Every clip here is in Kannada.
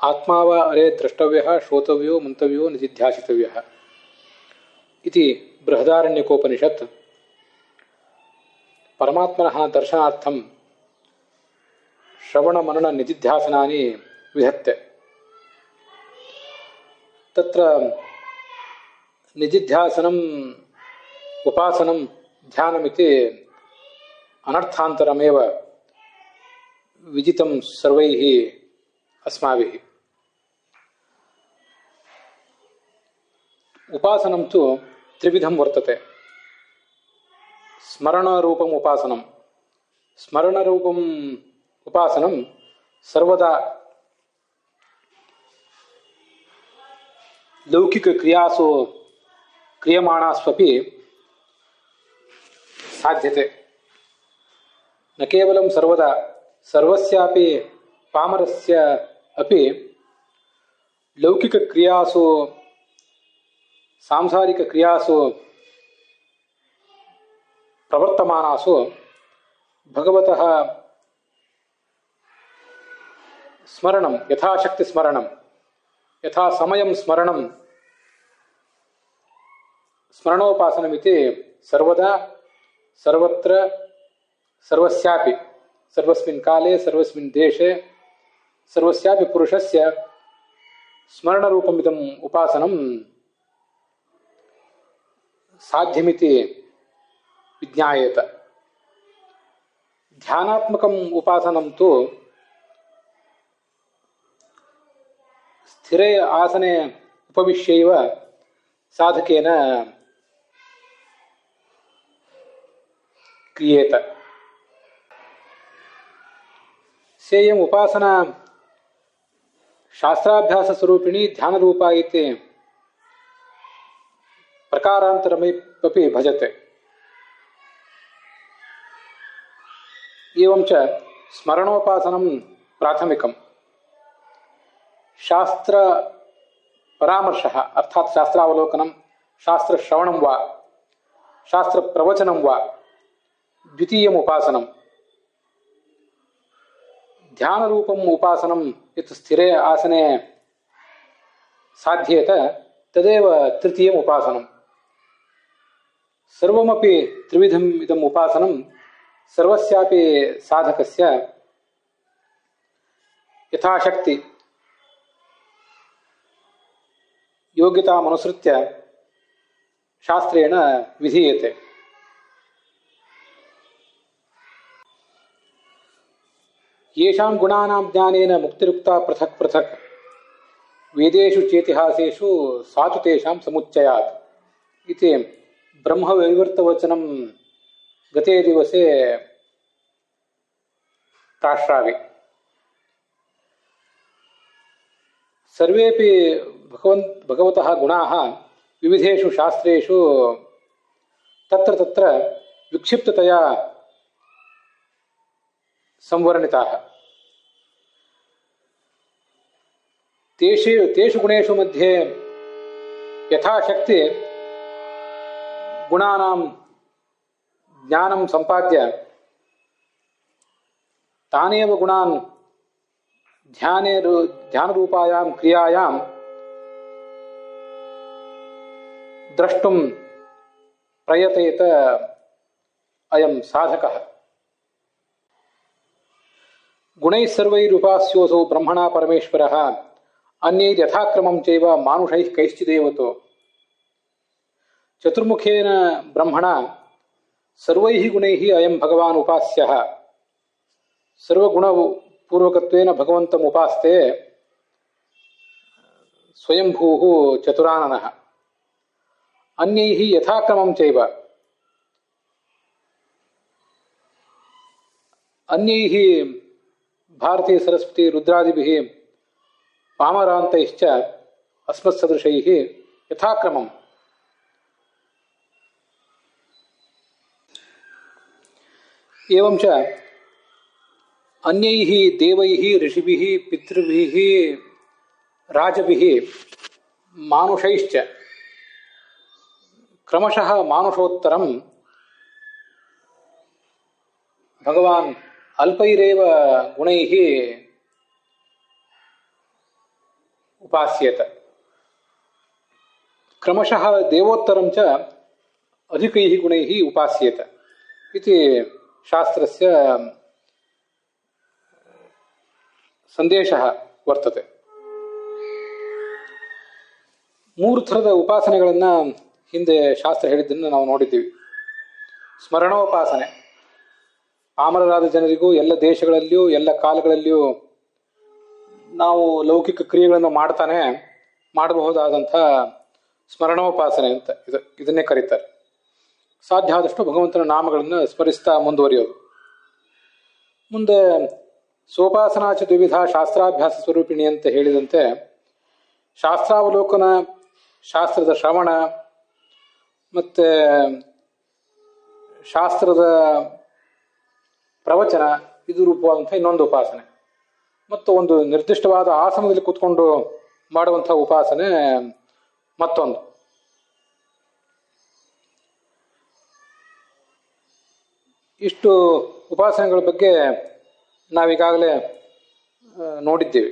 आत्मा वा अरे द्रष्टव्यः श्रोतव्यो मंतव्यो निधिध्यासितव्यः इति बृहदारण्यकोपनिषत् परमात्मनः दर्शनार्थं श्रवणमनन निधिध्यासनानि विधत्ते। तत्र निधिध्यासनम् उपासनं ध्यानमिति अनर्थान्तरमेव विजितं सर्वैः अस्माभिः। उपासनं तु त्रिविधं वर्तते। स्मरणरूपम् उपासनं। स्मरणरूपम् उपासनं सर्वदा लौकिकक्रियासु क्रियमाणास्वपि साध्यते। न केवलं सर्वदा सर्वस्यापि पामरस्य अपि लौकिकक्रियासु सांसारिकक्रियासु प्रवर्तमानासु भगवतः स्मरणं यथाशक्ति स्मरणं यथा समयं स्मरणं स्मरणोपासनमिति सर्वदा सर्वत्र सर्वस्यापि सर्वस्मिन् काले सर्वस्मिन् देशे सर्वस्यापि पुरुषस्य स्मरणरूपमिदम् उपासनं साध्यमिति विज्ञायेत। ध्यानात्मकम् उपासनं तु स्थिरे आसने उपविश्यैव साधकेन क्रियेत। सेयम् उपासना शास्त्राभ्यासस्वरूपिणी ध्यानरूपा इति प्रकारान्तरमपि भजते। एवं च स्मरणोपासनं प्राथमिकम्। शास्त्र परामर्शः अर्थात् शास्त्रावलोकनं शास्त्रश्रवणं वा शास्त्रप्रवचनं वा द्वितीयम् उपासनं। ध्यानरूपम् उपासनं यत् स्थिरे आसने साध्येत तदेव तृतीयम् उपासनं। सर्वमपि त्रिविधम् इदम् उपासनं सर्वस्यापि साधकस्य यथाशक्ति योग्यतामनुसृत्य शास्त्रेण विधीयते। येषां गुणानां ज्ञानेन मुक्तिरुक्ता पृथक् पृथक् वेदेषु चेतिहासेषु सा तु तेषां समुच्चयात् इति ब्रह्मवैवर्तवचनं गते दिवसे प्राश्रावि। सर्वेपि भगवतः गुणाः विविधेषु शास्त्रेषु तत्र तत्र विक्षिप्ततया संवर्णिताः। तेषु गुणेषु मध्ये यथाशक्ति गुणानां ज्ञानं सम्पाद्य तानेव गुणान् ध्यानरूपायां क्रियायां द्रष्टुं प्रयतेत अयं साधकः। गुणैः सर्वैरुपास्योऽसौ ब्रह्मणा परमेश्वरः अन्यैः यथाक्रमं चैव मानुषैः कैश्चिदेवतो। चतुर्मुखेन ब्रह्मणा सर्वैः गुणैः अयं भगवान् उपास्यः। सर्वगुणपूर्वकत्वेन भगवन्तम् उपास्ते स्वयंभूः चतुराननः। अन्यैः यथाक्रमं चैव अन्यैः भारती सरस्वती रुद्रादिभिः पामरान्तैश्च अस्मत्सदृशैः यथाक्रमम् एवं च अन्यैः देवैः ऋषिभिः पितृभिः राजभिः मानुषैश्च क्रमशः मानुषोत्तरं भगवान् अल्पैरेव गुणैः ಉಪಾಸ್ಯೇತ. ಕ್ರಮಶಃ ದೇವೋತ್ತರಂ ಚ ಅಧಿಕೈಃ ಗುಣೈಃ ಉಪಾಸ್ಯೇತ ಇತಿ ಶಾಸ್ತ್ರಸ್ಯ ಸಂದೇಶಃ ವರ್ತತೆ. ಮೂರು ಥರದ ಉಪಾಸನೆಗಳನ್ನು ಹಿಂದೆ ಶಾಸ್ತ್ರ ಹೇಳಿದ್ದನ್ನು ನಾವು ನೋಡಿದ್ದೀವಿ. ಸ್ಮರಣೋಪಾಸನೆ, ಪಾಮರರಾದ ಜನರಿಗೂ ಎಲ್ಲ ದೇಶಗಳಲ್ಲಿಯೂ ಎಲ್ಲ ಕಾಲಗಳಲ್ಲಿಯೂ ನಾವು ಲೌಕಿಕ ಕ್ರಿಯೆಗಳನ್ನು ಮಾಡ್ತಾನೆ ಮಾಡಬಹುದಾದಂಥ ಸ್ಮರಣೋಪಾಸನೆ ಅಂತ ಇದನ್ನೇ ಕರೀತಾರೆ. ಸಾಧ್ಯ ಆದಷ್ಟು ಭಗವಂತನ ನಾಮಗಳನ್ನು ಸ್ಮರಿಸ್ತಾ ಮುಂದುವರಿಯೋದು. ಮುಂದೆ ಸೋಪಾಸನಾಚ ದ್ವಿವಿಧ ಶಾಸ್ತ್ರಾಭ್ಯಾಸ ಸ್ವರೂಪಿಣಿ ಅಂತ ಹೇಳಿದಂತೆ ಶಾಸ್ತ್ರಾವಲೋಕನ, ಶಾಸ್ತ್ರದ ಶ್ರವಣ ಮತ್ತು ಶಾಸ್ತ್ರದ ಪ್ರವಚನ ಇದು ರೂಪವಾದಂಥ ಇನ್ನೊಂದು ಉಪಾಸನೆ, ಮತ್ತು ಒಂದು ನಿರ್ದಿಷ್ಟವಾದ ಆಸನದಲ್ಲಿ ಕೂತ್ಕೊಂಡು ಮಾಡುವಂಥ ಉಪಾಸನೆ ಮತ್ತೊಂದು. ಇಷ್ಟು ಉಪಾಸನೆಗಳ ಬಗ್ಗೆ ನಾವೀಗಾಗಲೇ ನೋಡಿದ್ದೇವೆ.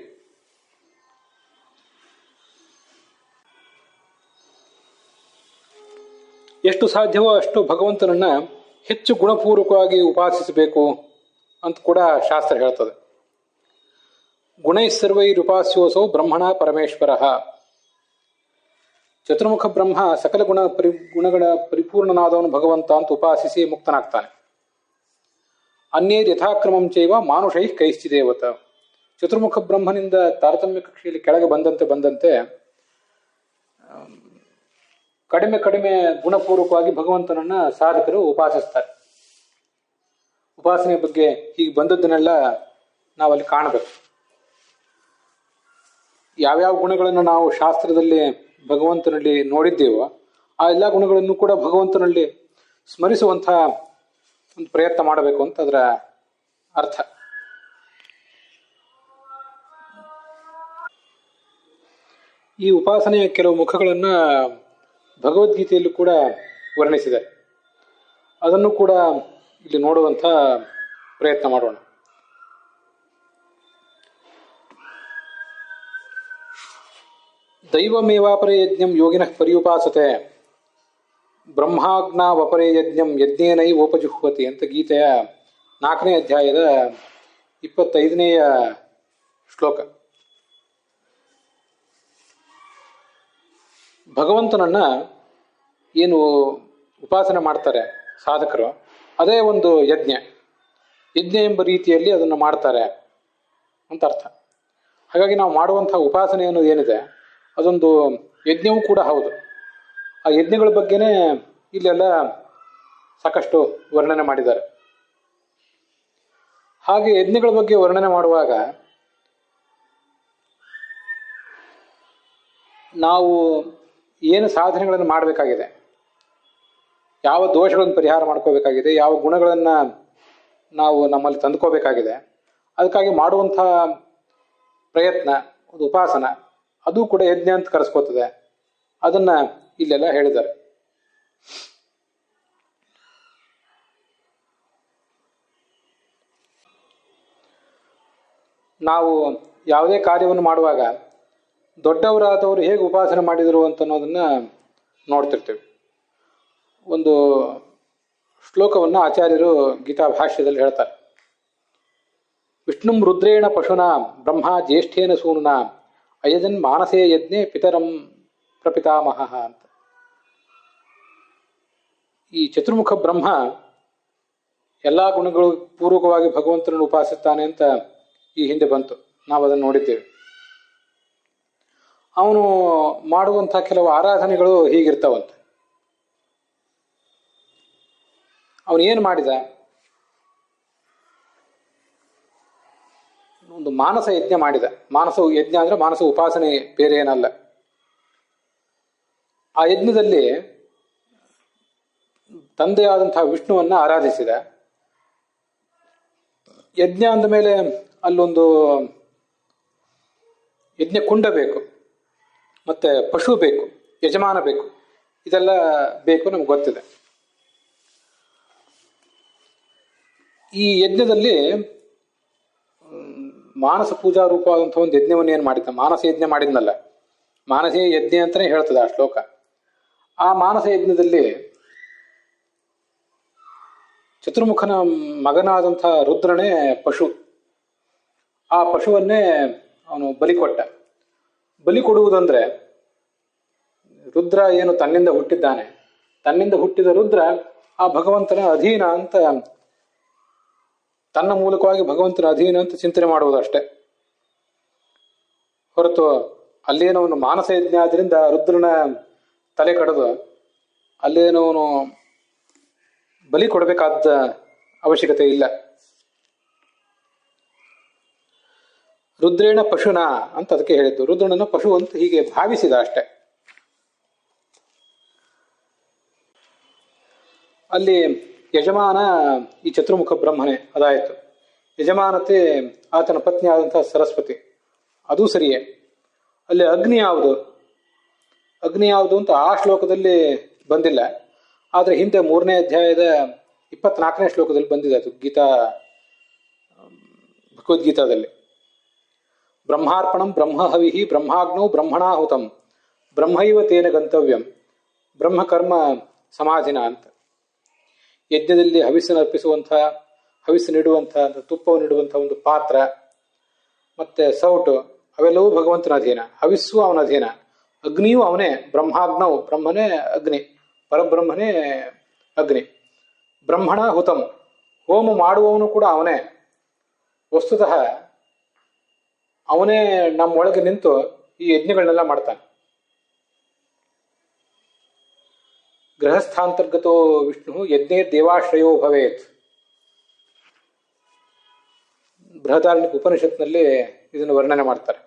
ಎಷ್ಟು ಸಾಧ್ಯವೋ ಅಷ್ಟು ಭಗವಂತನನ್ನ ಹೆಚ್ಚು ಗುಣಪೂರ್ವಕವಾಗಿ ಉಪಾಸಿಸಬೇಕು ಅಂತ ಕೂಡ ಶಾಸ್ತ್ರ ಹೇಳ್ತದೆ. ಗುಣೈಸ್ಸರ್ವೈರುಪಾಸ್ಯೋಸೌ ಬ್ರಹ್ಮಣ ಪರಮೇಶ್ವರ. ಚತುರ್ಮುಖ ಬ್ರಹ್ಮ ಸಕಲ ಗುಣಗಳ ಪರಿಪೂರ್ಣನಾದವನು ಭಗವಂತ ಅಂತ ಉಪಾಸಿಸಿ ಮುಕ್ತನಾಗ್ತಾನೆ. ಅನ್ಯೇರ್ ಯಥಾಕ್ರಮಂ ಚೈವ ಮಾನುಷೈಃ ಕೈಶ್ಚಿದೇವತ. ಚತುರ್ಮುಖ ಬ್ರಹ್ಮನಿಂದ ತಾರತಮ್ಯ ಕಕ್ಷೆಯಲ್ಲಿ ಕೆಳಗೆ ಬಂದಂತೆ ಕಡಿಮೆ ಗುಣಪೂರ್ವಕವಾಗಿ ಭಗವಂತನನ್ನ ಸಾಧಕರು ಉಪಾಸಿಸ್ತಾರೆ. ಉಪಾಸನೆ ಬಗ್ಗೆ ಹೀಗೆ ಬಂದದ್ದನ್ನೆಲ್ಲ ನಾವಲ್ಲಿ ಕಾಣಬೇಕು. ಯಾವ್ಯಾವ ಗುಣಗಳನ್ನು ನಾವು ಶಾಸ್ತ್ರದಲ್ಲಿ ಭಗವಂತನಲ್ಲಿ ನೋಡಿದ್ದೇವೋ ಆ ಎಲ್ಲ ಗುಣಗಳನ್ನು ಕೂಡ ಭಗವಂತನಲ್ಲಿ ಸ್ಮರಿಸುವಂಥ ಒಂದು ಪ್ರಯತ್ನ ಮಾಡಬೇಕು ಅಂತ ಅದರ ಅರ್ಥ. ಈ ಉಪಾಸನೆಯ ಕೆಲವು ಮುಖಗಳನ್ನು ಭಗವದ್ಗೀತೆಯಲ್ಲೂ ಕೂಡ ವರ್ಣಿಸಿದೆ. ಅದನ್ನು ಕೂಡ ಇಲ್ಲಿ ನೋಡುವಂಥ ಪ್ರಯತ್ನ ಮಾಡೋಣ. ದೈವಮೇವಾಪರೇ ಯಜ್ಞಂ ಯೋಗಿನಃ ಪರ್ಯುಪಾಸತೆ ಬ್ರಹ್ಮಾಜ್ಞಾವಪರೇ ಯಜ್ಞಂ ಯಜ್ಞೇನೈವೋಪಜುಹ್ವತಿ ಅಂತ ಗೀತೆಯ 4ನೇ ಅಧ್ಯಾಯದ 25ನೇಯ ಶ್ಲೋಕ. ಭಗವಂತನನ್ನ ಏನು ಉಪಾಸನೆ ಮಾಡ್ತಾರೆ ಸಾಧಕರು, ಅದೇ ಒಂದು ಯಜ್ಞ ಎಂಬ ರೀತಿಯಲ್ಲಿ ಅದನ್ನು ಮಾಡ್ತಾರೆ ಅಂತ ಅರ್ಥ. ಹಾಗಾಗಿ ನಾವು ಮಾಡುವಂಥ ಉಪಾಸನೆ ಅನ್ನೋದು ಏನಿದೆ ಅದೊಂದು ಯಜ್ಞವೂ ಕೂಡ ಹೌದು. ಆ ಯಜ್ಞಗಳ ಬಗ್ಗೆನೇ ಇಲ್ಲೆಲ್ಲ ಸಾಕಷ್ಟು ವರ್ಣನೆ ಮಾಡಿದ್ದಾರೆ. ಹಾಗೆ ಯಜ್ಞಗಳ ಬಗ್ಗೆ ವರ್ಣನೆ ಮಾಡುವಾಗ ನಾವು ಏನು ಸಾಧನೆಗಳನ್ನು ಮಾಡಬೇಕಾಗಿದೆ, ಯಾವ ದೋಷಗಳನ್ನು ಪರಿಹಾರ ಮಾಡ್ಕೋಬೇಕಾಗಿದೆ, ಯಾವ ಗುಣಗಳನ್ನು ನಾವು ನಮ್ಮಲ್ಲಿ ತಂದುಕೋಬೇಕಾಗಿದೆ, ಅದಕ್ಕಾಗಿ ಮಾಡುವಂಥ ಪ್ರಯತ್ನ ಒಂದು ಉಪಾಸನ, ಅದು ಕೂಡ ಯಜ್ಞ ಅಂತ ಕರೆಸ್ಕೋತದೆ. ಅದನ್ನ ಇಲ್ಲೆಲ್ಲ ಹೇಳಿದ್ದಾರೆ. ನಾವು ಯಾವುದೇ ಕಾರ್ಯವನ್ನು ಮಾಡುವಾಗ ದೊಡ್ಡವರಾದವರು ಹೇಗೆ ಉಪಾಸನೆ ಮಾಡಿದರು ಅಂತ ಅನ್ನೋದನ್ನ ನೋಡ್ತಿರ್ತೀವಿ. ಒಂದು ಶ್ಲೋಕವನ್ನು ಆಚಾರ್ಯರು ಗೀತಾ ಭಾಷ್ಯದಲ್ಲಿ ಹೇಳ್ತಾರೆ. ವಿಷ್ಣುಂ ರುದ್ರೇಣ ಪಶುನಾ ಬ್ರಹ್ಮ ಜ್ಯೇಷ್ಠೇನ ಸೂನುನಾ ಅಯಜನ್ ಮಾನಸೇ ಯಜ್ಞೆ ಪಿತರಂ ಪ್ರಪಿತಾಮಹ ಅಂತ. ಈ ಚತುರ್ಮುಖ ಬ್ರಹ್ಮ ಎಲ್ಲ ಗುಣಗಳು ಪೂರ್ವಕವಾಗಿ ಭಗವಂತನನ್ನು ಉಪಾಸಿಸ್ತಾನೆ ಅಂತ ಈ ಹಿಂದೆ ಬಂತು, ನಾವು ಅದನ್ನು ನೋಡಿದ್ದೇವೆ. ಅವನು ಮಾಡುವಂಥ ಕೆಲವು ಆರಾಧನೆಗಳು ಹೀಗಿರ್ತಾವಂತೆ. ಅವನು ಏನು ಮಾಡಿದ? ಒಂದು ಮಾನಸ ಯಜ್ಞ ಮಾಡಿದ. ಮಾನಸ ಯಜ್ಞ ಅಂದ್ರೆ ಮಾನಸ ಉಪಾಸನೆ, ಬೇರೆ ಏನಲ್ಲ. ಆ ಯಜ್ಞದಲ್ಲಿ ತಂದೆಯಾದಂತಹ ವಿಷ್ಣುವನ್ನ ಆರಾಧಿಸಿದ. ಯಜ್ಞ ಅಂದ ಮೇಲೆ ಅಲ್ಲೊಂದು ಯಜ್ಞ ಕುಂಡ ಬೇಕು, ಮತ್ತೆ ಪಶು ಬೇಕು, ಯಜಮಾನ ಬೇಕು, ಇದೆಲ್ಲ ಬೇಕು, ನಮ್ಗೆ ಗೊತ್ತಿದೆ. ಈ ಯಜ್ಞದಲ್ಲಿ ಮಾನಸ ಪೂಜಾ ರೂಪವಾದಂಥ ಒಂದು ಯಜ್ಞವನ್ನು ಏನು ಮಾಡಿದ್ದ, ಮಾನಸ ಯಜ್ಞ ಮಾಡಿದ್ನಲ್ಲ, ಮಾನಸೀಯ ಯಜ್ಞ ಅಂತಲೇ ಹೇಳ್ತದೆ ಆ ಶ್ಲೋಕ. ಆ ಮಾನಸ ಯಜ್ಞದಲ್ಲಿ ಚತುರ್ಮುಖನ ಮಗನಾದಂಥ ರುದ್ರನೇ ಪಶು. ಆ ಪಶುವನ್ನೇ ಅವನು ಬಲಿ ಕೊಟ್ಟ. ಬಲಿ ಕೊಡುವುದಂದ್ರೆ ರುದ್ರ ಏನು ತನ್ನಿಂದ ಹುಟ್ಟಿದ್ದಾನೆ, ತನ್ನಿಂದ ಹುಟ್ಟಿದ ರುದ್ರ ಆ ಭಗವಂತನ ಅಧೀನ ಅಂತ, ತನ್ನ ಮೂಲಕವಾಗಿ ಭಗವಂತನ ಅಧೀನ ಅಂತ ಚಿಂತನೆ ಮಾಡುವುದಷ್ಟೇ ಹೊರತು ಅಲ್ಲೇನವನು ಮಾನಸ ಯಜ್ಞ ಆದ್ರಿಂದ ರುದ್ರನ ತಲೆ ಕಡಿದು ಅಲ್ಲೇನವನು ಬಲಿ ಕೊಡಬೇಕಾದ ಅವಶ್ಯಕತೆ ಇಲ್ಲ. ರುದ್ರೇಣ ಪಶುನ ಅಂತ ಅದಕ್ಕೆ ಹೇಳಿದ್ದು. ರುದ್ರನನ್ನು ಪಶು ಅಂತ ಹೀಗೆ ಭಾವಿಸಿದ ಅಷ್ಟೆ. ಅಲ್ಲಿ ಯಜಮಾನ ಈ ಚತುರ್ಮುಖ ಬ್ರಹ್ಮನೇ ಅದಾಯಿತು. ಯಜಮಾನತೆ ಆತನ ಪತ್ನಿ ಆದಂತಹ ಸರಸ್ವತಿ, ಅದು ಸರಿಯೇ. ಅಲ್ಲಿ ಅಗ್ನಿ ಯಾವುದು, ಅಗ್ನಿ ಯಾವುದು ಅಂತ ಆ ಶ್ಲೋಕದಲ್ಲಿ ಬಂದಿಲ್ಲ. ಆದರೆ ಹಿಂದೆ 3ನೇ ಅಧ್ಯಾಯದ 24ನೇ ಶ್ಲೋಕದಲ್ಲಿ ಬಂದಿದೆ ಅದು, ಭಗವದ್ಗೀತಾದಲ್ಲಿ. ಬ್ರಹ್ಮಾರ್ಪಣಂ ಬ್ರಹ್ಮಹವಿಹಿ ಬ್ರಹ್ಮಾಗ್ನೌ ಬ್ರಹ್ಮಣಾಹುತಂ ಬ್ರಹ್ಮೈವ ತೇನ ಗಂತವ್ಯಂ ಬ್ರಹ್ಮಕರ್ಮ ಸಮಾಧಿನ ಅಂತ. ಯಜ್ಞದಲ್ಲಿ ಹವಿಸ್ಸನ್ನು ಅರ್ಪಿಸುವಂಥ, ಹವಿಸ್ಸು ನೀಡುವಂಥ, ತುಪ್ಪವನ್ನು ನೀಡುವಂಥ ಒಂದು ಪಾತ್ರ ಮತ್ತೆ ಸೌಟು ಅವೆಲ್ಲವೂ ಭಗವಂತನ ಅಧೀನ. ಹವಿಸ್ಸು ಅವನ ಅಧೀನ, ಅಗ್ನಿಯೂ ಅವನೇ. ಬ್ರಹ್ಮಾಗ್ನೌ, ಬ್ರಹ್ಮನೇ ಅಗ್ನಿ, ಪರಬ್ರಹ್ಮನೇ ಅಗ್ನಿ. ಬ್ರಹ್ಮಣ ಹುತಂ, ಹೋಮ ಮಾಡುವವನು ಕೂಡ ಅವನೇ. ವಸ್ತುತಃ ಅವನೇ ನಮ್ಮೊಳಗೆ ನಿಂತು ಈ ಯಜ್ಞಗಳನ್ನೆಲ್ಲ ಮಾಡ್ತಾನೆ. ಗೃಹಸ್ಥಾಂತರ್ಗತೋ ವಿಷ್ಣು ಯಜ್ಞೇ ದೇವಾಶ್ರಯೋ ಭವೇತ್. ಬೃಹದಾರಣ್ಯಕ ಉಪನಿಷತ್ನಲ್ಲಿ ಇದನ್ನು ವರ್ಣನೆ ಮಾಡ್ತಾರೆ.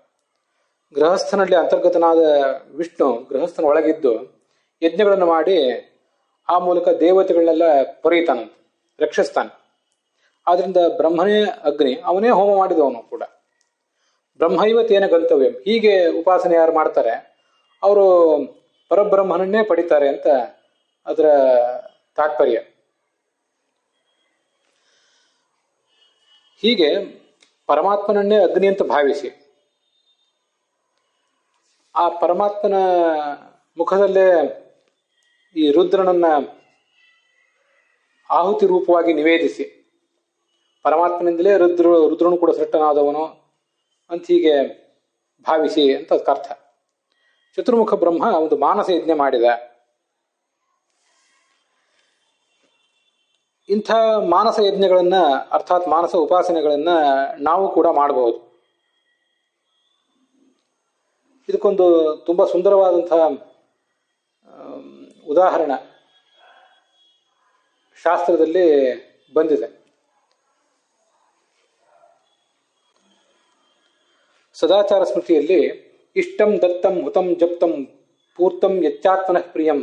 ಗೃಹಸ್ಥನಲ್ಲಿ ಅಂತರ್ಗತನಾದ ವಿಷ್ಣು ಗೃಹಸ್ಥನ ಒಳಗಿದ್ದು ಯಜ್ಞಗಳನ್ನು ಮಾಡಿ ಆ ಮೂಲಕ ದೇವತೆಗಳನ್ನೆಲ್ಲ ಪೊರೆಯುತ್ತಾನಂತೆ, ರಕ್ಷಿಸ್ತಾನೆ. ಆದ್ರಿಂದ ಬ್ರಹ್ಮನೇ ಅಗ್ನಿ, ಅವನೇ ಹೋಮ ಮಾಡಿದವನು ಕೂಡ. ಬ್ರಹ್ಮೈವ ತೇನ ಗಂತವ್ಯಂ, ಹೀಗೆ ಉಪಾಸನೆ ಯಾರು ಮಾಡ್ತಾರೆ ಅವರು ಪರಬ್ರಹ್ಮನನ್ನೇ ಪಡಿತಾರೆ ಅಂತ ಅದರ ತಾತ್ಪರ್ಯ. ಹೀಗೆ ಪರಮಾತ್ಮನನ್ನೇ ಅಗ್ನಿ ಅಂತ ಭಾವಿಸಿ ಆ ಪರಮಾತ್ಮನ ಮುಖದಲ್ಲೇ ಈ ರುದ್ರನನ್ನ ಆಹುತಿ ರೂಪವಾಗಿ ನಿವೇದಿಸಿ, ಪರಮಾತ್ಮನಿಂದಲೇ ರುದ್ರನು ಕೂಡ ಸೃಷ್ಟನಾದವನು ಅಂತ ಹೀಗೆ ಭಾವಿಸಿ ಅಂತ ಅದಕ್ಕರ್ಥ. ಚತುರ್ಮುಖ ಬ್ರಹ್ಮ ಒಂದು ಮಾನಸ ಯಜ್ಞ ಮಾಡಿದ. ಇಂಥ ಮಾನಸ ಯಜ್ಞಗಳನ್ನ, ಅರ್ಥಾತ್ ಮಾನಸ ಉಪಾಸನೆಗಳನ್ನ ನಾವು ಕೂಡ ಮಾಡಬಹುದು. ಇದಕ್ಕೊಂದು ತುಂಬಾ ಸುಂದರವಾದಂತಹ ಉದಾಹರಣೆ ಶಾಸ್ತ್ರದಲ್ಲಿ ಬಂದಿದೆ. ಸದಾಚಾರ ಸ್ಮೃತಿಯಲ್ಲಿ ಇಷ್ಟಂ ದತ್ತಂ ಹುತಂ ಜಪ್ತಂ ಪೂರ್ತಂ ಯಚ್ಚಾತ್ಮನಃ ಪ್ರಿಯಂ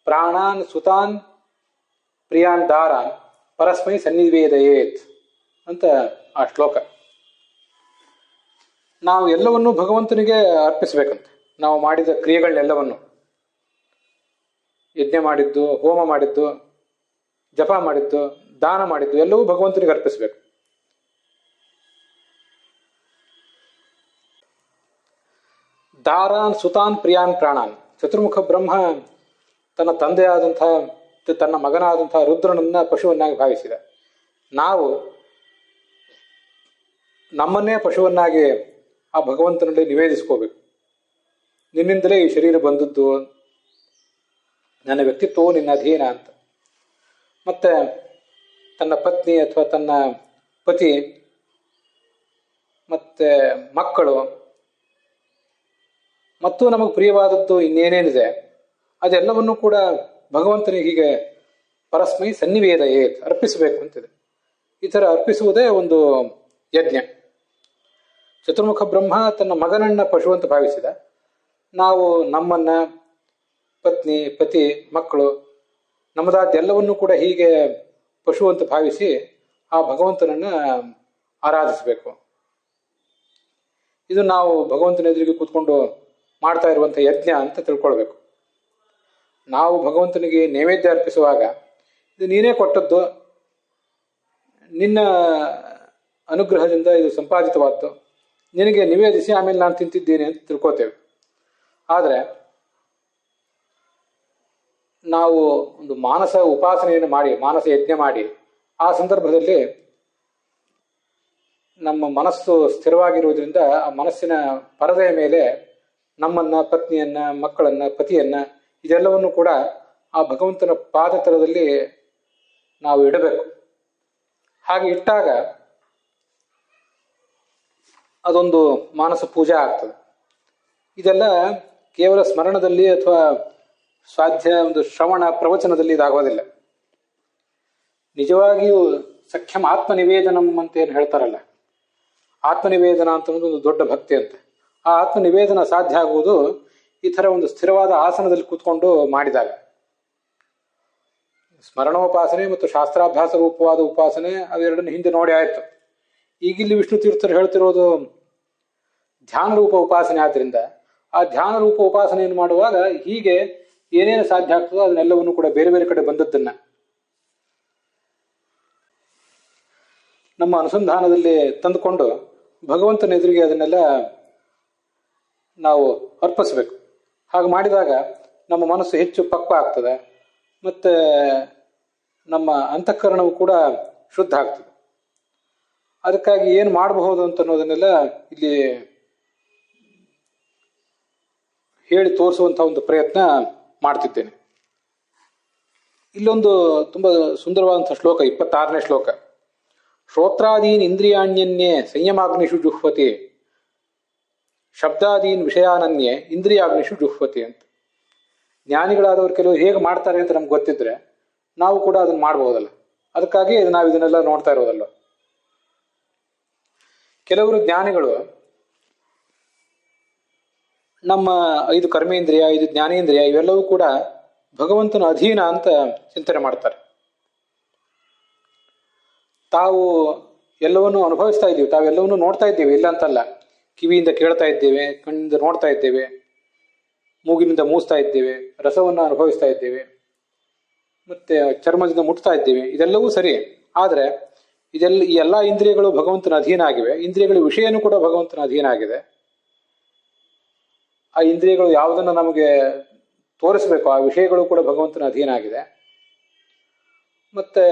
ಪ್ರಾಣಾನ್ ಸುತಾನ್ ಪ್ರಿಯಾನ್ ದಾರಾನ್ ಪರಸ್ಮೈ ಸನ್ನಿವೇದಯೇತ್ ಅಂತ ಆ ಶ್ಲೋಕ. ನಾವು ಎಲ್ಲವನ್ನೂ ಭಗವಂತನಿಗೆ ಅರ್ಪಿಸಬೇಕಂತೆ. ನಾವು ಮಾಡಿದ ಕ್ರಿಯೆಗಳನ್ನೆಲ್ಲವನ್ನು, ಯಜ್ಞ ಮಾಡಿದ್ದು, ಹೋಮ ಮಾಡಿದ್ದು, ಜಪ ಮಾಡಿದ್ದು, ದಾನ ಮಾಡಿದ್ದು ಎಲ್ಲವೂ ಭಗವಂತನಿಗೆ ಅರ್ಪಿಸಬೇಕು. ದಾರಾನ್ ಸುತಾನ್ ಪ್ರಿಯಾನ್ ಪ್ರಾಣಾನ್. ಚತುರ್ಮುಖ ಬ್ರಹ್ಮ ತನ್ನ ತಂದೆಯಾದಂತಹ, ತನ್ನ ಮಗನಾದಂತಹ ರುದ್ರನನ್ನ ಪಶುವನ್ನಾಗಿ ಭಾವಿಸಿದ. ನಾವು ನಮ್ಮನ್ನೇ ಪಶುವನ್ನಾಗಿ ಆ ಭಗವಂತನಲ್ಲಿ ನಿವೇದಿಸ್ಕೋಬೇಕು. ನಿನ್ನಿಂದಲೇ ಈ ಶರೀರ ಬಂದದ್ದು, ನನ್ನ ವ್ಯಕ್ತಿತ್ವವು ನಿನ್ನ ಅಧೀನ ಅಂತ. ಮತ್ತೆ ತನ್ನ ಪತ್ನಿ ಅಥವಾ ತನ್ನ ಪತಿ ಮತ್ತೆ ಮಕ್ಕಳು ಮತ್ತು ನಮಗೆ ಪ್ರಿಯವಾದದ್ದು ಇನ್ನೇನೇನಿದೆ ಅದೆಲ್ಲವನ್ನೂ ಕೂಡ ಭಗವಂತನಿಗೆ ಹೀಗೆ ಪರಸ್ಮೈ ಸನ್ನಿವೇದಯೇತ್ ಅರ್ಪಿಸಬೇಕು ಅಂತಿದೆ. ಈ ಥರ ಅರ್ಪಿಸುವುದೇ ಒಂದು ಯಜ್ಞ. ಚತುರ್ಮುಖ ಬ್ರಹ್ಮ ತನ್ನ ಮಗನನ್ನ ಪಶು ಅಂತ ಭಾವಿಸಿದ. ನಾವು ನಮ್ಮನ್ನ, ಪತ್ನಿ, ಪತಿ, ಮಕ್ಕಳು, ನಮ್ಮದಾದ್ದೆಲ್ಲವನ್ನೂ ಕೂಡ ಹೀಗೆ ಪಶು ಅಂತ ಭಾವಿಸಿ ಆ ಭಗವಂತನನ್ನ ಆರಾಧಿಸಬೇಕು. ಇದು ನಾವು ಭಗವಂತನ ಎದುರಿಗೆ ಕೂತ್ಕೊಂಡು ಮಾಡ್ತಾ ಇರುವಂಥ ಯಜ್ಞ ಅಂತ ತಿಳ್ಕೊಳ್ಬೇಕು. ನಾವು ಭಗವಂತನಿಗೆ ನೈವೇದ್ಯ ಅರ್ಪಿಸುವಾಗ ಇದು ನೀನೇ ಕೊಟ್ಟದ್ದು, ನಿನ್ನ ಅನುಗ್ರಹದಿಂದ ಇದು ಸಂಪಾದಿತವಾದ್ದು, ನಿನಗೆ ನಿವೇದಿಸಿ ಆಮೇಲೆ ನಾನು ತಿಂತಿದ್ದೇನೆ ಅಂತ ತಿಳ್ಕೊತೇವೆ. ಆದರೆ ನಾವು ಒಂದು ಮಾನಸ ಉಪಾಸನೆಯನ್ನು ಮಾಡಿ, ಮಾನಸ ಯಜ್ಞ ಮಾಡಿ, ಆ ಸಂದರ್ಭದಲ್ಲಿ ನಮ್ಮ ಮನಸ್ಸು ಸ್ಥಿರವಾಗಿರುವುದರಿಂದ ಆ ಮನಸ್ಸಿನ ಪರದೆಯ ಮೇಲೆ ನಮ್ಮನ್ನ, ಪತ್ನಿಯನ್ನ, ಮಕ್ಕಳನ್ನ, ಪತಿಯನ್ನ ಇದೆಲ್ಲವನ್ನು ಕೂಡ ಆ ಭಗವಂತನ ಪಾದತಲದಲ್ಲಿ ನಾವು ಇಡಬೇಕು. ಹಾಗೆ ಇಟ್ಟಾಗ ಅದೊಂದು ಮಾನಸ ಪೂಜೆ ಆಗ್ತದೆ. ಇದೆಲ್ಲ ಕೇವಲ ಸ್ಮರಣದಲ್ಲಿ ಅಥವಾ ಒಂದು ಶ್ರವಣ ಪ್ರವಚನದಲ್ಲಿ ಇದಾಗೋದಿಲ್ಲ. ನಿಜವಾಗಿಯೂ ಸಖ್ಯಂ ಆತ್ಮನಿವೇದನಂ ಅಂತ ಏನು ಹೇಳ್ತಾರಲ್ಲ, ಆತ್ಮನಿವೇದನ ಅಂತ ಒಂದು ದೊಡ್ಡ ಭಕ್ತಿ ಅಂತ. ಆ ಆತ್ಮನಿವೇದನ ಸಾಧ್ಯ ಆಗುವುದು ಈ ಥರ ಒಂದು ಸ್ಥಿರವಾದ ಆಸನದಲ್ಲಿ ಕೂತ್ಕೊಂಡು ಮಾಡಿದಾಗ. ಸ್ಮರಣೋಪಾಸನೆ ಮತ್ತು ಶಾಸ್ತ್ರಾಭ್ಯಾಸ ರೂಪವಾದ ಉಪಾಸನೆ ಅವೆರಡನ್ನು ಹಿಂದೆ ನೋಡಿ ಆಯಿತು. ಈಗಿಲ್ಲಿ ವಿಷ್ಣು ತೀರ್ಥರು ಹೇಳ್ತಿರೋದು ಧ್ಯಾನ ರೂಪ ಉಪಾಸನೆ. ಆದ್ದರಿಂದ ಆ ಧ್ಯಾನ ರೂಪ ಉಪಾಸನೆಯನ್ನು ಮಾಡುವಾಗ ಹೀಗೆ ಏನೇನು ಸಾಧ್ಯ ಆಗ್ತದೋ ಅದನ್ನೆಲ್ಲವನ್ನು ಕೂಡ ಬೇರೆ ಬೇರೆ ಕಡೆ ಬಂದದ್ದನ್ನ ನಮ್ಮ ಅನುಸಂಧಾನದಲ್ಲಿ ತಂದುಕೊಂಡು ಭಗವಂತನ ಎದುರಿಗೆ ಅದನ್ನೆಲ್ಲ ನಾವು ಅರ್ಪಿಸಬೇಕು. ಹಾಗೆ ಮಾಡಿದಾಗ ನಮ್ಮ ಮನಸ್ಸು ಹೆಚ್ಚು ಪಕ್ವ ಆಗ್ತದೆ, ಮತ್ತು ನಮ್ಮ ಅಂತಃಕರಣವು ಕೂಡ ಶುದ್ಧ ಆಗ್ತದೆ. ಅದಕ್ಕಾಗಿ ಏನು ಮಾಡಬಹುದು ಅಂತ ಅನ್ನೋದನ್ನೆಲ್ಲ ಇಲ್ಲಿ ಹೇಳಿ ತೋರಿಸುವಂಥ ಒಂದು ಪ್ರಯತ್ನ ಮಾಡ್ತಿದ್ದೇನೆ. ಇಲ್ಲೊಂದು ತುಂಬ ಸುಂದರವಾದಂಥ ಶ್ಲೋಕ, 26ನೇ ಶ್ಲೋಕ. ಶ್ರೋತ್ರಾದೀನ್ ಇಂದ್ರಿಯಾಣ್ಯನ್ಯೇ ಸಂಯಮಾಗ್ನಿಷು ಜುಹ್ವತಿ, ಶಬ್ದಾದೀನ್ ವಿಷಯಾನನ್ಯೇ ಇಂದ್ರಿಯಾಗ್ನಿಷು ಜುಹ್ವತಿ ಅಂತ. ಜ್ಞಾನಿಗಳಾದವರು ಕೆಲವರು ಹೇಗೆ ಮಾಡ್ತಾರೆ ಅಂತ ನಮ್ಗೆ ಗೊತ್ತಿದ್ರೆ ನಾವು ಕೂಡ ಅದನ್ನು ಮಾಡ್ಬೋದಲ್ಲ. ಅದಕ್ಕಾಗಿ ನಾವು ಇದನ್ನೆಲ್ಲ ನೋಡ್ತಾ ಇರೋದಲ್ಲ. ಕೆಲವರು ಜ್ಞಾನಿಗಳು ನಮ್ಮ 5 ಕರ್ಮೇಂದ್ರಿಯ, 5 ಜ್ಞಾನೇಂದ್ರಿಯ ಇವೆಲ್ಲವೂ ಕೂಡ ಭಗವಂತನ ಅಧೀನ ಅಂತ ಚಿಂತನೆ ಮಾಡ್ತಾರೆ. ತಾವು ಎಲ್ಲವನ್ನೂ ಅನುಭವಿಸ್ತಾ ಇದ್ದೀವಿ, ತಾವೆಲ್ಲವನ್ನೂ ನೋಡ್ತಾ ಇದ್ದೇವೆ, ಇಲ್ಲ ಅಂತಲ್ಲ. ಕಿವಿಯಿಂದ ಕೇಳ್ತಾ ಇದ್ದೇವೆ, ಕಣ್ಣಿಂದ ನೋಡ್ತಾ ಇದ್ದೇವೆ, ಮೂಗಿನಿಂದ ಮೂಸ್ತಾ ಇದ್ದೇವೆ, ರಸವನ್ನು ಅನುಭವಿಸ್ತಾ ಇದ್ದೇವೆ, ಮತ್ತೆ ಚರ್ಮದಿಂದ ಮುಟ್ತಾ ಇದ್ದೇವೆ. ಇದೆಲ್ಲವೂ ಸರಿ. ಆದರೆ ಈ ಎಲ್ಲ ಇಂದ್ರಿಯಗಳು ಭಗವಂತನ ಅಧೀನ ಆಗಿವೆ. ಇಂದ್ರಿಯಗಳ ವಿಷಯನೂ ಕೂಡ ಭಗವಂತನ ಅಧೀನ ಆಗಿದೆ. ಆ ಇಂದ್ರಿಯಗಳು ಯಾವುದನ್ನು ನಮಗೆ ತೋರಿಸಬೇಕು ಆ ವಿಷಯಗಳು ಕೂಡ ಭಗವಂತನ ಅಧೀನ ಆಗಿದೆ. ಮತ್ತೆ